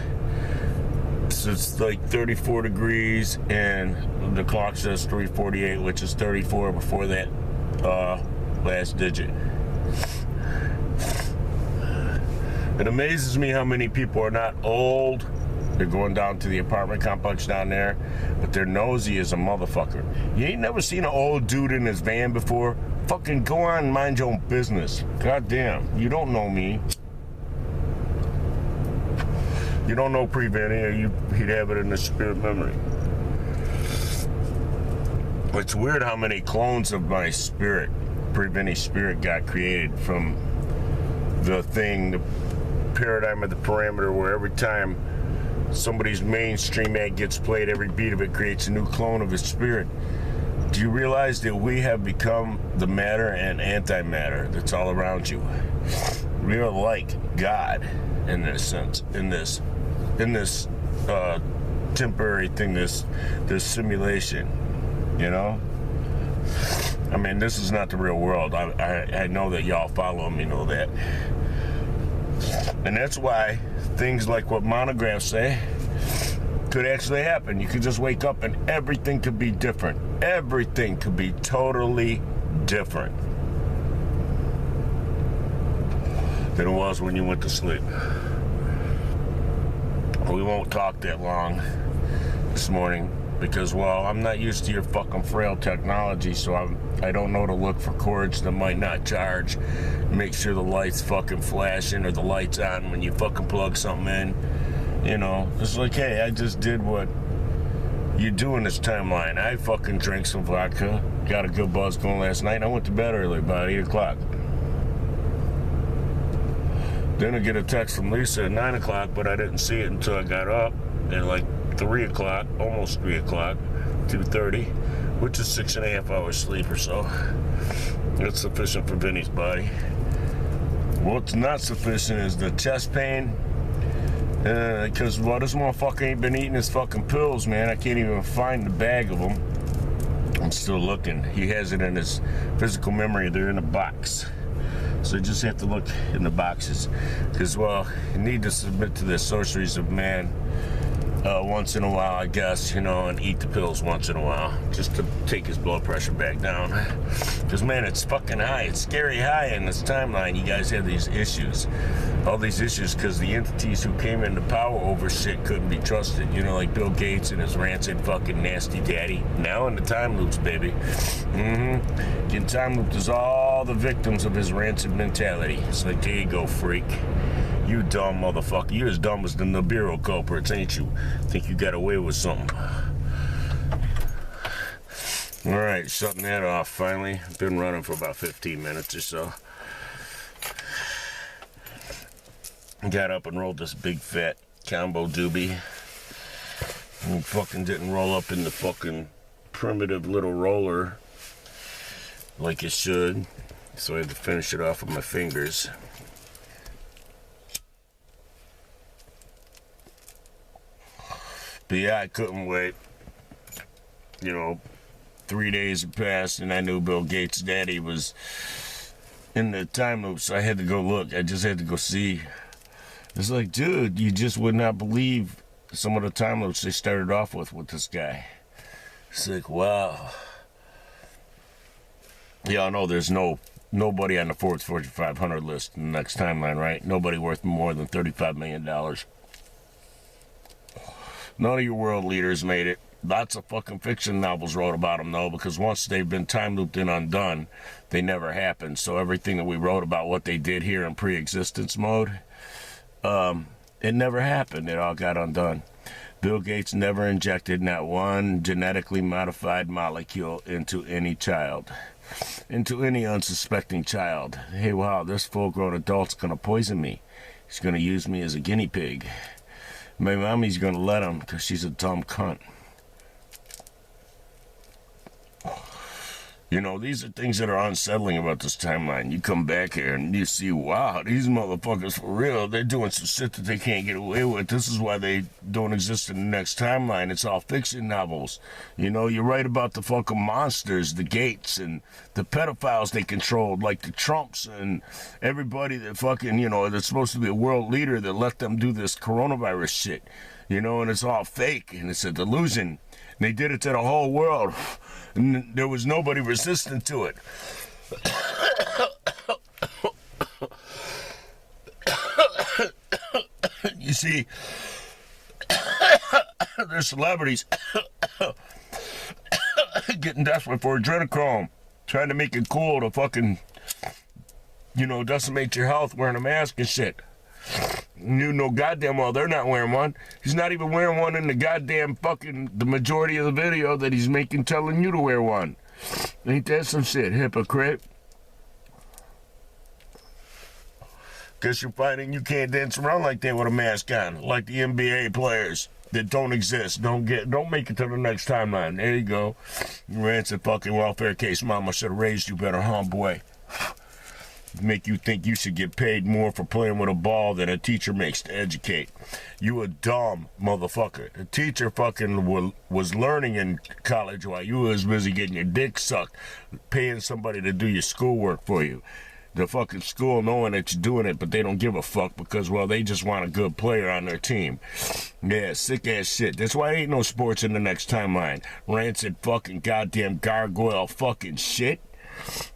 So it's like 34 degrees and the clock says 3:48, which is 34 before that last digit. It amazes me how many people are not old. They're going down to the apartment complex down there, but they're nosy as a motherfucker. You ain't never seen an old dude in his van before? Fucking go on and mind your own business. Goddamn, you don't know me. You don't know Pre-Vini, he'd have it in the spirit memory. It's weird how many clones of my spirit, Pre-Vini spirit, got created from the thing, the paradigm of the parameter, where every time somebody's mainstream ad gets played, every beat of it creates a new clone of his spirit. Do you realize that we have become the matter and antimatter that's all around you? We are like God in this sense, in this temporary thing, this simulation, you know? I mean, this is not the real world. I know that y'all follow me, know that. And that's why things like what monographs say could actually happen. You could just wake up and everything could be different. Everything could be totally different than it was when you went to sleep. We won't talk that long this morning because, well, I'm not used to your fucking frail technology, so I don't know to look for cords that might not charge. Make sure the light's fucking flashing or the light's on when you fucking plug something in. You know, it's like, hey, I just did what you do in this timeline. I fucking drank some vodka, got a good buzz going last night, and I went to bed early, about 8 o'clock. Then I get a text from Lisa at 9 o'clock, but I didn't see it until I got up at like 3 o'clock, almost 3 o'clock, 2:30, which is 6.5 hours sleep or so. That's sufficient for Vinny's body. What's not sufficient is the chest pain. Because, well, this motherfucker ain't been eating his fucking pills, man. I can't even find the bag of them. I'm still looking. He has it in his physical memory. They're in a box. So you just have to look in the boxes. Because, well, you need to submit to the sorceries of man once in a while, I guess, you know, and eat the pills once in a while. Just to take his blood pressure back down. Because, man, it's fucking high. It's scary high in this timeline. You guys have these issues. All these issues because the entities who came into power over shit couldn't be trusted. You know, like Bill Gates and his rancid fucking nasty daddy. Now in the time loops, baby. In time loop, there's all the victims of his rancid mentality. It's like, there you go, freak. You dumb motherfucker. You're as dumb as the Nibiru culprits, ain't you? Think you got away with something. Alright, shutting that off finally. Been running for about 15 minutes or so. Got up and rolled this big fat combo doobie. And fucking didn't roll up in the fucking primitive little roller like it should. So I had to finish it off with my fingers. But yeah, I couldn't wait. You know, 3 days had passed and I knew Bill Gates' daddy was in the time loop, so I had to go look. I just had to go see. It's like, dude, you just would not believe some of the time lapse they started off with this guy. It's like, wow. Yeah, I know there's nobody on the Forbes 500 list in the next timeline, right? Nobody worth more than $35 million. None of your world leaders made it. Lots of fucking fiction novels wrote about them, though, because once they've been time looped and undone, they never happened. So everything that we wrote about what they did here in pre-existence mode, it never happened. It all got undone. Bill Gates never injected not one genetically modified molecule into any child, into any unsuspecting child. Hey, wow, this full-grown adult's going to poison me. He's going to use me as a guinea pig. My mommy's going to let him because she's a dumb cunt. You know, these are things that are unsettling about this timeline. You come back here and you see, wow, these motherfuckers for real, they're doing some shit that they can't get away with. This is why they don't exist in the next timeline. It's all fiction novels. You know, you're right about the fucking monsters, the Gates, and the pedophiles they controlled, like the Trumps and everybody that fucking, you know, that's supposed to be a world leader that let them do this coronavirus shit. You know, and it's all fake, and it's a delusion. And they did it to the whole world, and there was nobody resistant to it. You see, there's celebrities getting desperate for adrenochrome, trying to make it cool to fucking, you know, decimate your health wearing a mask and shit. You know goddamn well they're not wearing one. He's not even wearing one in the goddamn fucking, the majority of the video that he's making telling you to wear one. Ain't that some shit, hypocrite? Guess you're finding you can't dance around like that with a mask on, like the NBA players that don't exist, don't make it to the next timeline. There you go. Rancid fucking welfare case. Mama should have raised you better, homeboy. Make you think you should get paid more for playing with a ball than a teacher makes to educate. You a dumb motherfucker. The teacher fucking was learning in college while you was busy getting your dick sucked, paying somebody to do your schoolwork for you. The fucking school knowing that you're doing it, but they don't give a fuck because, well, they just want a good player on their team. Yeah, sick ass shit. That's why ain't no sports in the next timeline. Rancid fucking goddamn gargoyle fucking shit.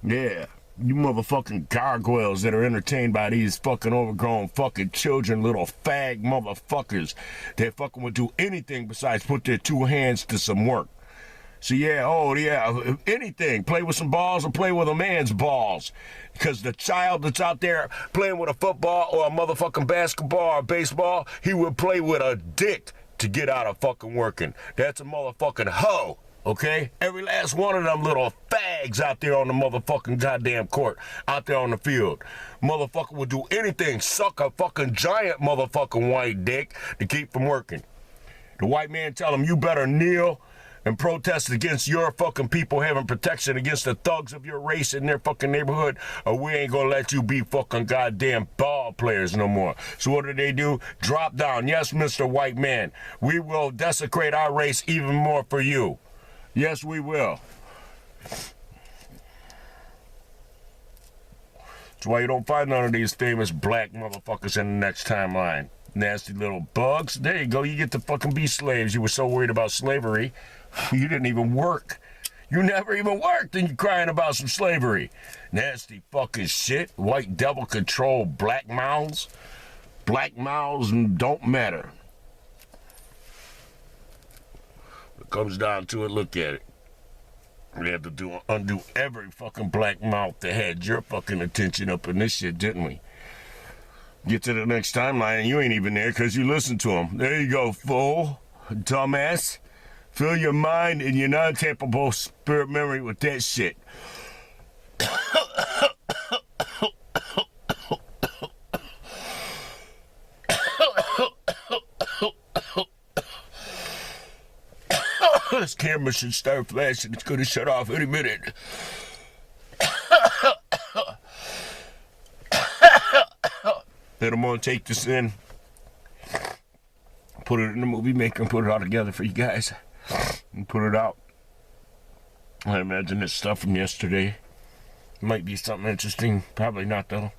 Yeah. You motherfucking gargoyles that are entertained by these fucking overgrown fucking children, little fag motherfuckers that fucking would do anything besides put their two hands to some work. So yeah, oh yeah, anything. Play with some balls or play with a man's balls. Because the child that's out there playing with a football or a motherfucking basketball or baseball, he would play with a dick to get out of fucking working. That's a motherfucking hoe. Okay? Every last one of them little fags out there on the motherfucking goddamn court, out there on the field. Motherfucker would do anything, suck a fucking giant motherfucking white dick to keep from working. The white man tell him, you better kneel and protest against your fucking people having protection against the thugs of your race in their fucking neighborhood, or we ain't gonna let you be fucking goddamn ball players no more. So what do? Drop down. Yes, Mr. White Man, we will desecrate our race even more for you. Yes, we will. That's why you don't find none of these famous black motherfuckers in the next timeline. Nasty little bugs. There you go. You get to fucking be slaves. You were so worried about slavery, you didn't even work. You never even worked and you're crying about some slavery. Nasty fucking shit. White devil control black mouths. Black mouths don't matter. It comes down to it, look at it. We had to undo every fucking black mouth that had your fucking attention up in this shit, didn't we? Get to the next timeline and you ain't even there because you listened to them. There you go, fool. Dumbass. Fill your mind and your non-tappable spirit memory with that shit. This camera should start flashing. It's going to shut off any minute. Then I'm going to take this in, put it in the movie maker, and put it all together for you guys, and put it out. I imagine this stuff from yesterday might be something interesting. Probably not, though.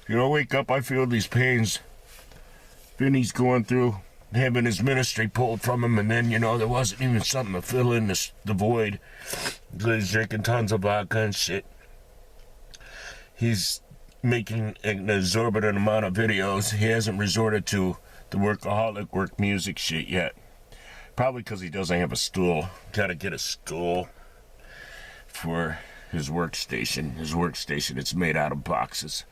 You know, I wake up, I feel these pains Vinny's going through, having his ministry pulled from him, and then, you know, there wasn't even something to fill in the void. He's drinking tons of vodka and shit. He's making an exorbitant amount of videos. He hasn't resorted to the workaholic work music shit yet. Probably because he doesn't have a stool. Gotta get a stool for his workstation. His workstation, it's made out of boxes.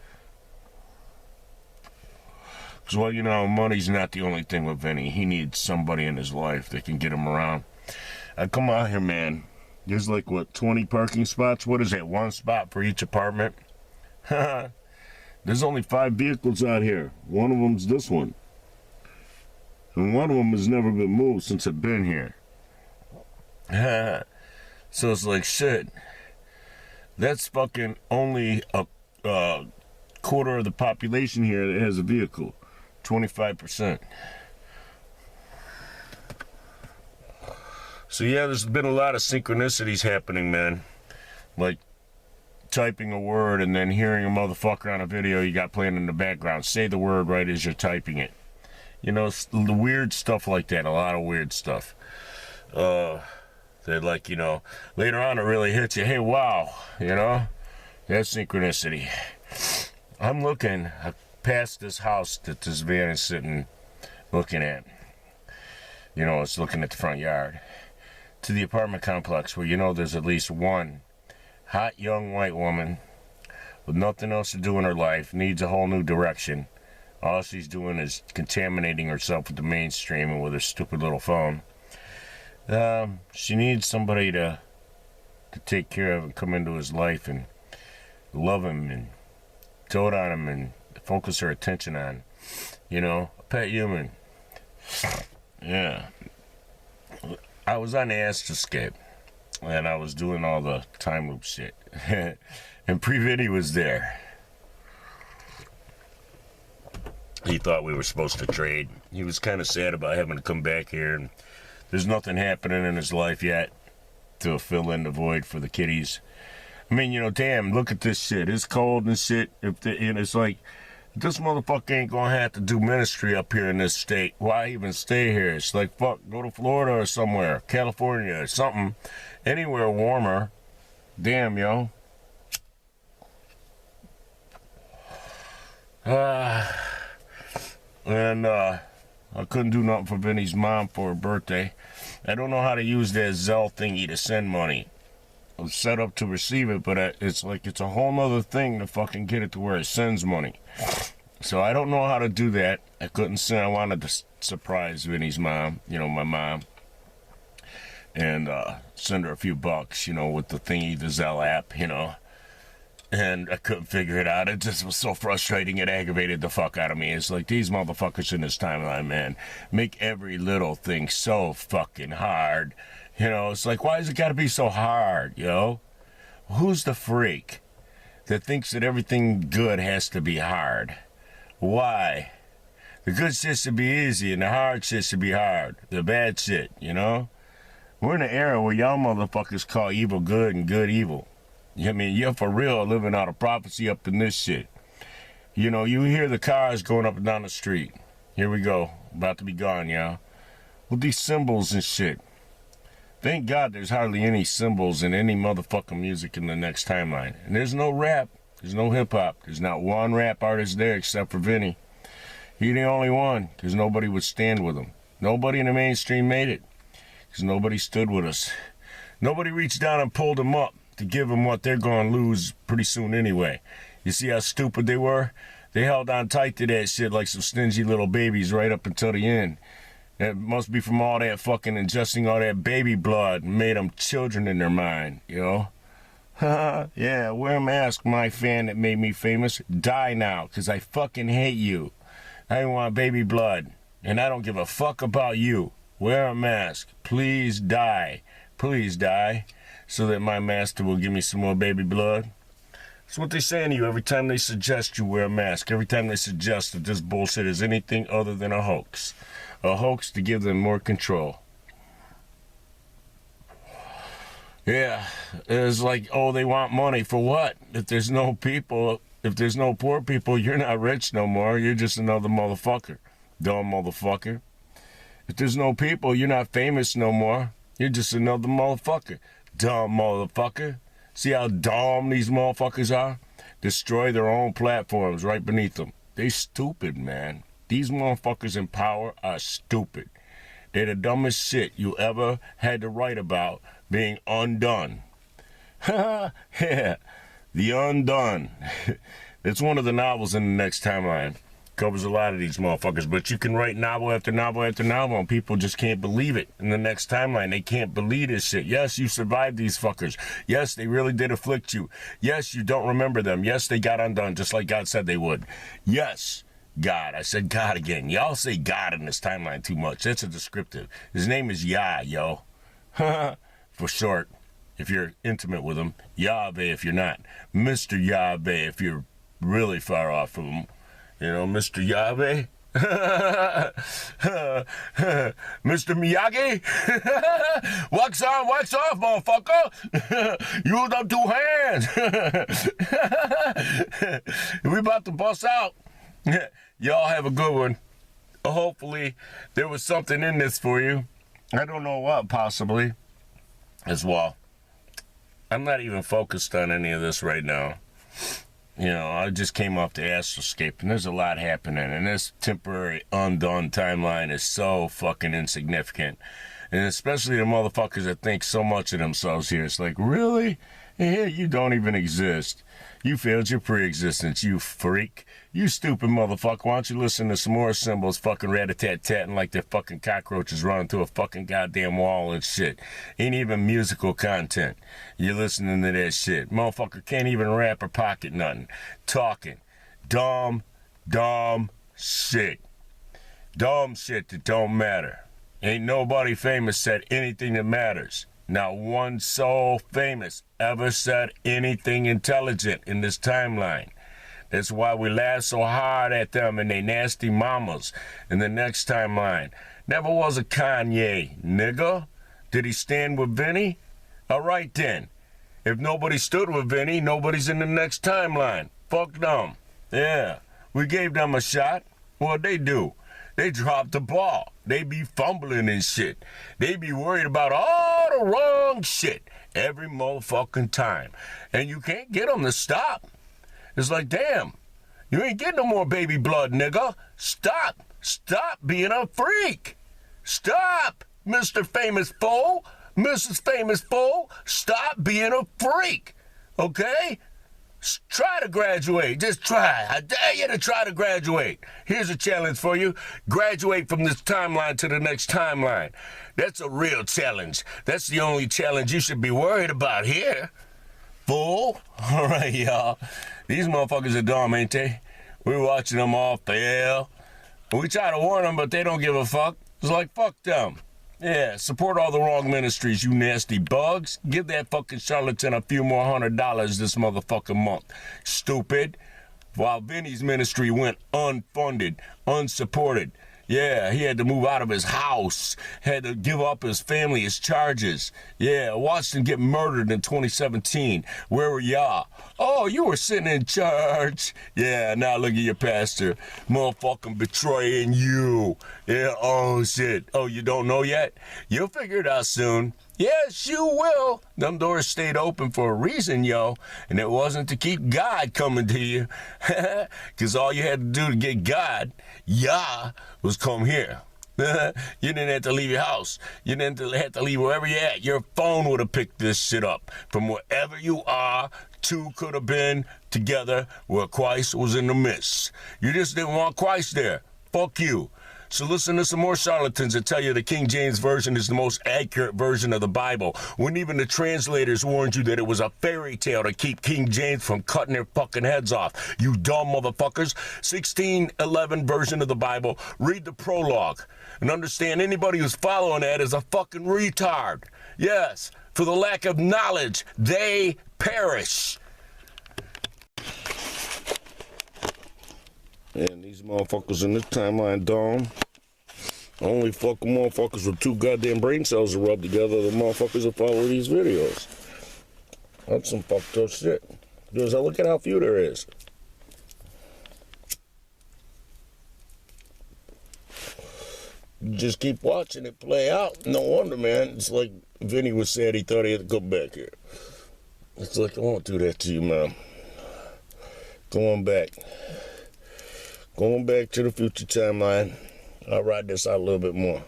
Because, well, you know, money's not the only thing with Vinny. He needs somebody in his life that can get him around. I come out here, man. There's like, what, 20 parking spots? What is that, one spot for each apartment? There's only 5 vehicles out here. One of them's this one. And one of them has never been moved since I've been here. So it's like, shit. That's fucking only a quarter of the population here that has a vehicle. 25%. So yeah, there's been a lot of synchronicities happening, man. Like typing a word and then hearing a motherfucker on a video you got playing in the background say the word right as you're typing it. You know, the weird stuff like that, a lot of weird stuff. That, like, you know, later on it really hits you. Hey, wow, you know, that's synchronicity. I'm looking past this house that this van is sitting looking at. You know, it's looking at the front yard. To the apartment complex where, you know, there's at least one hot young white woman with nothing else to do in her life, needs a whole new direction. All she's doing is contaminating herself with the mainstream and with her stupid little phone. She needs somebody to take care of and come into his life and love him and dote on him and focus her attention on. You know, a pet human. Yeah. I was on the Astroscape and I was doing all the time loop shit. And Pre-Vini was there. He thought we were supposed to trade. He was kind of sad about having to come back here, and there's nothing happening in his life yet to fill in the void for the kiddies. I mean, you know, damn, look at this shit. It's cold and shit. And it's like, this motherfucker ain't gonna have to do ministry up here in this state. Why even stay here? It's like, fuck, go to Florida or somewhere, California or something, anywhere warmer. Damn, yo. And I couldn't do nothing for Vinny's mom for her birthday. I don't know how to use that Zelle thingy to send money. I was set up to receive it, but it's like it's a whole nother thing to fucking get it to where it sends money. So I don't know how to do that. I couldn't send. I wanted to surprise Vinny's mom, you know, my mom, and send her a few bucks, you know, with the thingy, the Zelle app, you know. And I couldn't figure it out. It just was so frustrating. It aggravated the fuck out of me. It's like, these motherfuckers in this timeline, man, make every little thing so fucking hard. You know, it's like, why does it gotta be so hard, yo? Who's the freak that thinks that everything good has to be hard? Why? The good shit should be easy and the hard shit should be hard. The bad shit, you know? We're in an era where y'all motherfuckers call evil good and good evil. I mean, you're for real living out a prophecy up in this shit. You know, you hear the cars going up and down the street. Here we go. About to be gone, y'all. With these symbols and shit. Thank God there's hardly any symbols in any motherfucking music in the next timeline. And there's no rap. There's no hip-hop. There's not one rap artist there except for Vinny. He the only one, because nobody would stand with him. Nobody in the mainstream made it, because nobody stood with us. Nobody reached down and pulled him up to give them what they're going to lose pretty soon anyway. You see how stupid they were? They held on tight to that shit like some stingy little babies right up until the end. That must be from all that fucking ingesting all that baby blood and made them children in their mind, you know? Yeah, wear a mask, my fan that made me famous. Die now, because I fucking hate you. I want baby blood, and I don't give a fuck about you. Wear a mask. Please die. Please die. So that my master will give me some more baby blood. That's what they're saying to you every time they suggest you wear a mask. Every time they suggest that this bullshit is anything other than a hoax. A hoax to give them more control. Yeah, it's like, oh, they want money for what? If there's no people, if there's no poor people, you're not rich no more. You're just another motherfucker. dumb motherfucker. If there's no people, you're not famous no more. You're just another motherfucker. Dumb motherfucker. See how dumb these motherfuckers are? Destroy their own platforms right beneath them. They stupid, man. These motherfuckers in power are stupid. They're the dumbest shit you ever had to write about being undone. Yeah, The Undone. It's one of the novels in the next timeline. Covers a lot of these motherfuckers, but you can write novel after novel after novel and people just can't believe it. In the next timeline, they can't believe this shit. Yes, you survived these fuckers. Yes, they really did afflict you. Yes, you don't remember them. Yes, they got undone just like God said they would. Yes, God. I said God again. Y'all say God in this timeline too much. That's a descriptive. His name is Yah, yo. For short, if you're intimate with him. Yahweh if you're not. Mr. Yahweh if you're really far off from him. You know, Mr. Yahweh. Mr. Miyagi. Wax on, wax off, motherfucker. Use up 2 hands. We about to bust out. Y'all have a good one. Hopefully there was something in this for you. I don't know what, possibly. As well. I'm not even focused on any of this right now. You know, I just came off the Astroscape, and there's a lot happening, and this temporary undone timeline is so fucking insignificant. And especially the motherfuckers that think so much of themselves here. It's like, really? Yeah, you don't even exist. You failed your pre-existence, you freak. You stupid motherfucker. Why don't you listen to some more symbols fucking rat-a-tat-tatting like they're fucking cockroaches running through a fucking goddamn wall and shit. Ain't even musical content. You're listening to that shit. Motherfucker can't even rap or pocket nothing. Talking. Dumb shit. Dumb shit that don't matter. Ain't nobody famous said anything that matters. Not one soul famous ever said anything intelligent in this timeline. That's why we laugh so hard at them and they nasty mamas in the next timeline. Never was a Kanye, nigga. Did he stand with Vini? All right then. If nobody stood with Vini, nobody's in the next timeline. Fuck them. Yeah, we gave them a shot. What'd they do? They dropped the ball. They be fumbling and shit. They be worried about all the wrong shit every motherfucking time. And you can't get them to stop. It's like, damn, you ain't getting no more baby blood, nigga. Stop. Stop being a freak. Stop, Mr. Famous Fool. Mrs. Famous Fool. Stop being a freak. Okay? Try to graduate. Just try. I dare you to try to graduate. Here's a challenge for you. Graduate from this timeline to the next timeline. That's a real challenge. That's the only challenge you should be worried about here. Fool. All right, y'all. These motherfuckers are dumb, ain't they? We're watching them all fail. We try to warn them, but they don't give a fuck. It's like, fuck them. Yeah, support all the wrong ministries, you nasty bugs. Give that fucking charlatan a few more $100 this motherfucking month. Stupid. While Vinny's ministry went unfunded, unsupported. Yeah, he had to move out of his house. Had to give up his family, his charges. Yeah, watched him get murdered in 2017. Where were y'all? Oh, you were sitting in charge. Yeah, now look at your pastor. Motherfucking betraying you. Yeah, oh shit. Oh, you don't know yet? You'll figure it out soon. Yes, you will. Them doors stayed open for a reason, yo. And it wasn't to keep God coming to you. Because all you had to do to get God, Yah, was come here. You didn't have to leave your house. You didn't have to leave wherever you're at. Your phone would have picked this shit up. From wherever you are, two could have been together where Christ was in the midst. You just didn't want Christ there. Fuck you. So listen to some more charlatans that tell you the King James Version is the most accurate version of the Bible, when even the translators warned you that it was a fairy tale to keep King James from cutting their fucking heads off. You dumb motherfuckers. 1611 version of the Bible. Read the prologue and understand anybody who's following that is a fucking retard. Yes, for the lack of knowledge, they perish. And these motherfuckers in this timeline dumb. Only fucking motherfuckers with 2 goddamn brain cells to rub together, the motherfuckers that follow these videos. That's some fucked up shit. Because look at how few there is. You just keep watching it play out. No wonder, man. It's like Vini was saying he thought he had to come back here. It's like, I won't do that to you, man. Going back. Going back to the future timeline. I'll ride this out a little bit more.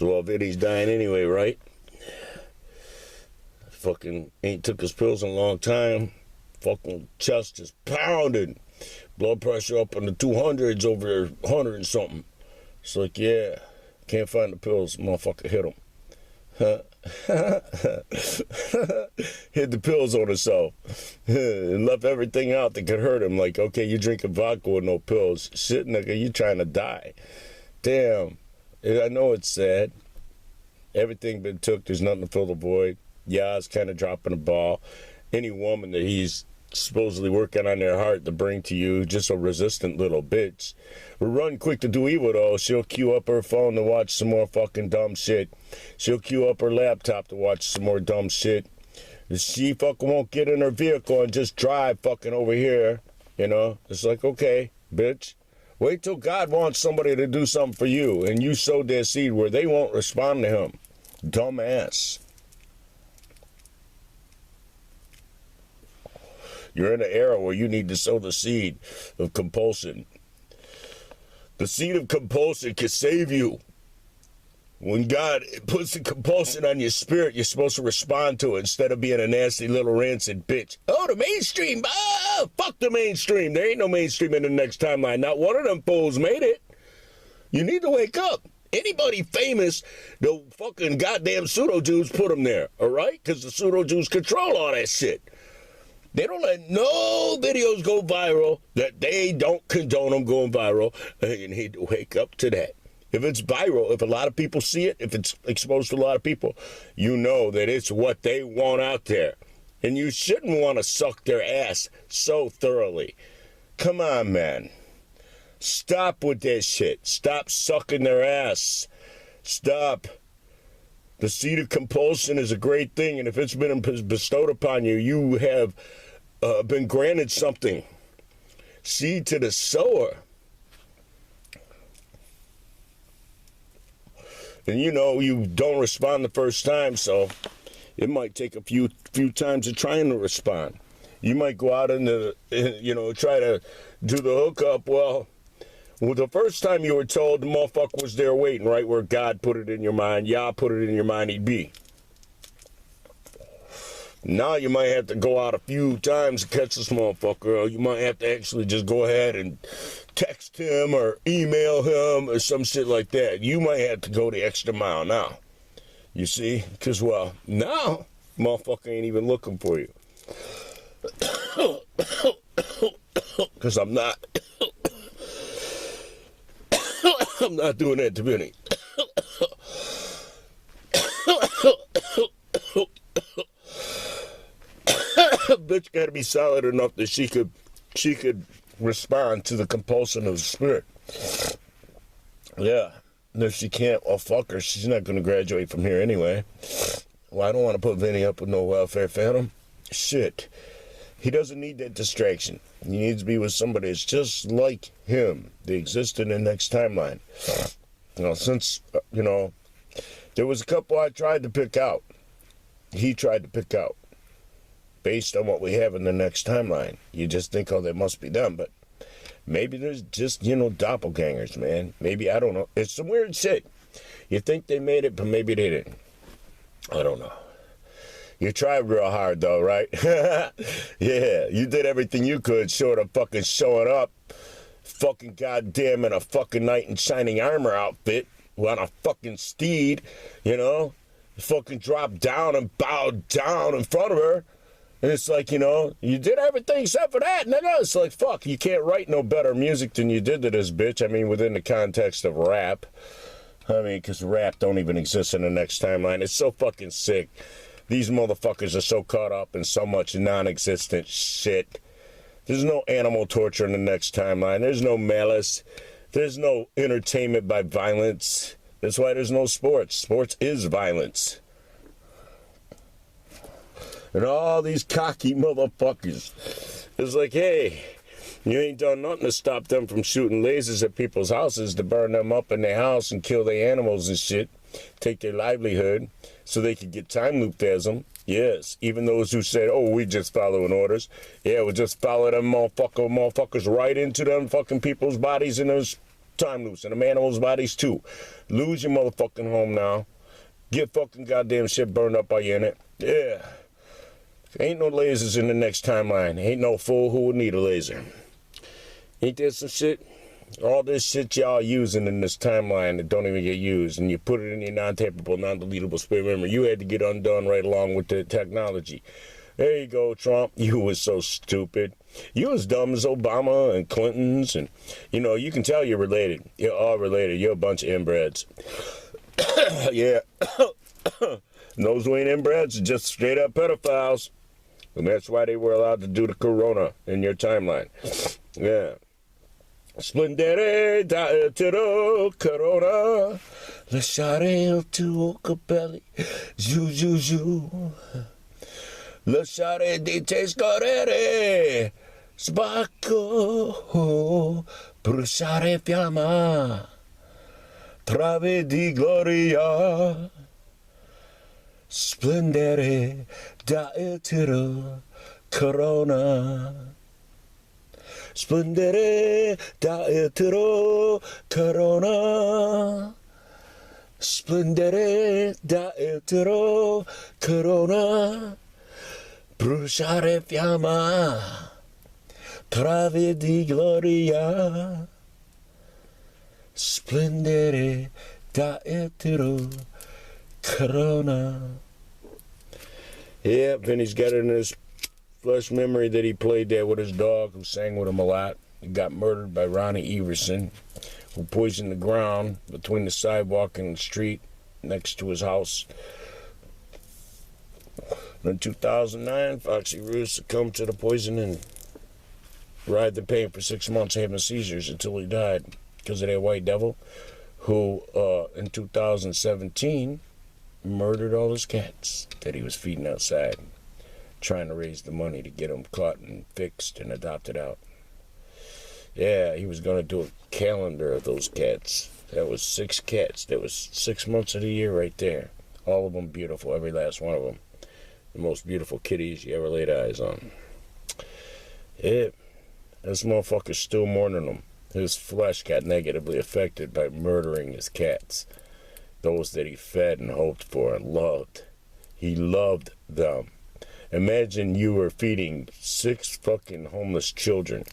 Well, Vinny's dying anyway, right? Fucking ain't took his pills in a long time. Fucking chest is pounding. Blood pressure up in the 200s over 100 and something. It's like, yeah, can't find the pills. Motherfucker hit him. Hit the pills on himself. And left everything out that could hurt him. Like, okay, you drinking vodka with no pills. Shit, nigga, you trying to die. Damn. I know it's sad. Everything been took. There's nothing to fill the void. Yeah, it's kind of dropping the ball. Any woman that he's supposedly working on their heart to bring to you, just a resistant little bitch. Run quick to do evil, though. She'll queue up her phone to watch some more fucking dumb shit. She'll queue up her laptop to watch some more dumb shit. She fucking won't get in her vehicle and just drive fucking over here. You know? It's like, okay, bitch. Wait till God wants somebody to do something for you, and you sowed their seed where they won't respond to him. Dumbass. You're in an era where you need to sow the seed of compulsion. The seed of compulsion can save you. When God puts the compulsion on your spirit, you're supposed to respond to it instead of being a nasty little rancid bitch. Oh, the mainstream. Ah, fuck the mainstream. There ain't no mainstream in the next timeline. Not one of them fools made it. You need to wake up. Anybody famous, the fucking goddamn pseudo-Jews put them there, all right? Because the pseudo-Jews control all that shit. They don't let no videos go viral that they don't condone them going viral. And you need to wake up to that. If it's viral, if a lot of people see it, if it's exposed to a lot of people, you know that it's what they want out there. And you shouldn't want to suck their ass so thoroughly. Come on, man. Stop with that shit. Stop sucking their ass. Stop. The seed of compulsion is a great thing, and if it's been bestowed upon you, you have been granted something. Seed to the sower. And you know you don't respond the first time, so it might take a few times of trying to respond. You might go out and try to do the hookup. Well, the first time you were told, the motherfucker was there waiting, right where God put it in your mind. Yah put it in your mind he'd be. Now you might have to go out a few times to catch this motherfucker. Or you might have to actually just go ahead and text him or email him or some shit like that. You might have to go the extra mile now. You see? Because, well, now motherfucker ain't even looking for you. Because I'm not doing that to Vinny. Bitch gotta be solid enough that she could respond to the compulsion of the spirit. Yeah. And if she can't, well, fuck her. She's not gonna graduate from here anyway. Well, I don't want to put Vinny up with no welfare phantom. Shit. He doesn't need that distraction. He needs to be with somebody that's just like him. They exist in the next timeline. Since, there was a couple I tried to pick out. He tried to pick out. Based on what we have in the next timeline. You just think, oh, that must be them. But maybe there's just, doppelgangers, man. Maybe, I don't know. It's some weird shit. You think they made it, but maybe they didn't. I don't know. You tried real hard, though, right? Yeah, you did everything you could short of fucking showing up. Fucking goddamn in a fucking knight in shining armor outfit. On a fucking steed, Fucking dropped down and bowed down in front of her. And it's like, you did everything except for that, nigga. It's like, fuck, you can't write no better music than you did to this bitch. I mean, within the context of rap. I mean, because rap don't even exist in the next timeline. It's so fucking sick. These motherfuckers are so caught up in so much non-existent shit. There's no animal torture in the next timeline. There's no malice. There's no entertainment by violence. That's why there's no sports. Sports is violence. And all these cocky motherfuckers. It's like, hey, You ain't done nothing to stop them from shooting lasers at people's houses to burn them up in their house and kill their animals and shit, take their livelihood, so they could get time looped as them. Yes, even those who said, oh, we just following orders. Yeah, we just follow them motherfuckers right into them fucking people's bodies and those time loops and them animals' bodies too. Lose your motherfucking home now. Get fucking goddamn shit burned up by you in it. Yeah. Ain't no lasers in the next timeline. Ain't no fool who would need a laser. Ain't there some shit? All this shit y'all using in this timeline that don't even get used, and you put it in your non-tapeable, non-deletable spirit memory. You had to get undone right along with the technology. There you go, Trump. You was so stupid. You as dumb as Obama and Clinton's, and, you know, you can tell you're related. You're all related. You're a bunch of inbreds. Yeah. And those who ain't inbreds are just straight-up pedophiles. And that's why they were allowed to do the corona in your timeline. Yeah. Splendere da etero corona, lasciare il tuo capelli, giù giù giù, lasciare di te scorrere, sbacco, bruciare fiamma, trave di gloria, splendere da etero corona. Splendere da etero corona. Splendere da etero corona. Bruciare fiamma. Trave di gloria. Splendere da etero corona. Yeah, Vinny's got it in his flesh memory that he played there with his dog, who sang with him a lot. He got murdered by Ronnie Everson, who poisoned the ground between the sidewalk and the street next to his house. In 2009, Foxy Ruse succumbed to the poison and writhed in pain for 6 months, having seizures until he died because of that white devil, who in 2017 murdered all his cats that he was feeding outside, trying to raise the money to get them caught and fixed and adopted out. Yeah, he was going to do a calendar of those cats. That was 6 cats. That was 6 months of the year right there. All of them beautiful, every last one of them. The most beautiful kitties you ever laid eyes on. Yeah, this motherfucker's still mourning them. His flesh got negatively affected by murdering his cats. Those that he fed and hoped for and loved. He loved them. Imagine you were feeding 6 fucking homeless children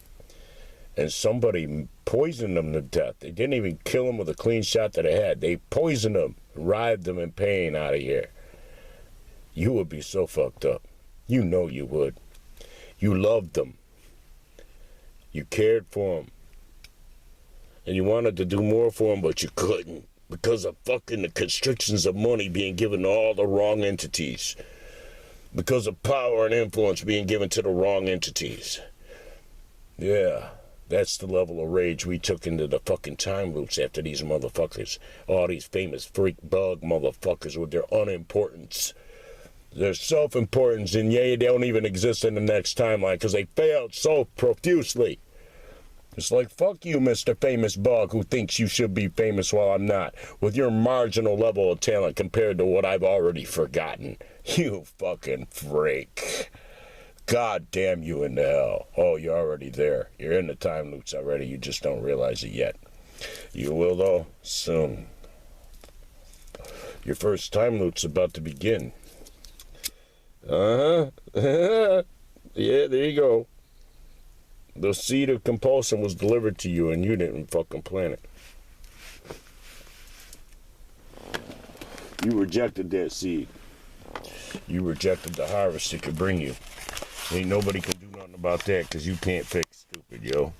and somebody poisoned them to death. They didn't even kill them with a clean shot to the head. They poisoned them, writhed them in pain out of here. You would be so fucked up. You know you would. You loved them. You cared for them. And you wanted to do more for them, but you couldn't because of fucking the constrictions of money being given to all the wrong entities. Because of power and influence being given to the wrong entities. Yeah, that's the level of rage we took into the fucking time loops after these motherfuckers. All these famous freak bug motherfuckers with their unimportance. Their self-importance, and yeah, they don't even exist in the next timeline because they failed so profusely. It's like, fuck you, Mr. Famous Bug, who thinks you should be famous while I'm not, with your marginal level of talent compared to what I've already forgotten. You fucking freak. God damn you into hell. Oh, you're already there. You're in the time loops already. You just don't realize it yet. You will, though, soon. Your first time loop's about to begin. Yeah, there you go. The seed of compulsion was delivered to you and you didn't fucking plant it. You rejected that seed. You rejected the harvest it could bring you. Ain't nobody can do nothing about that because you can't fix stupid, yo.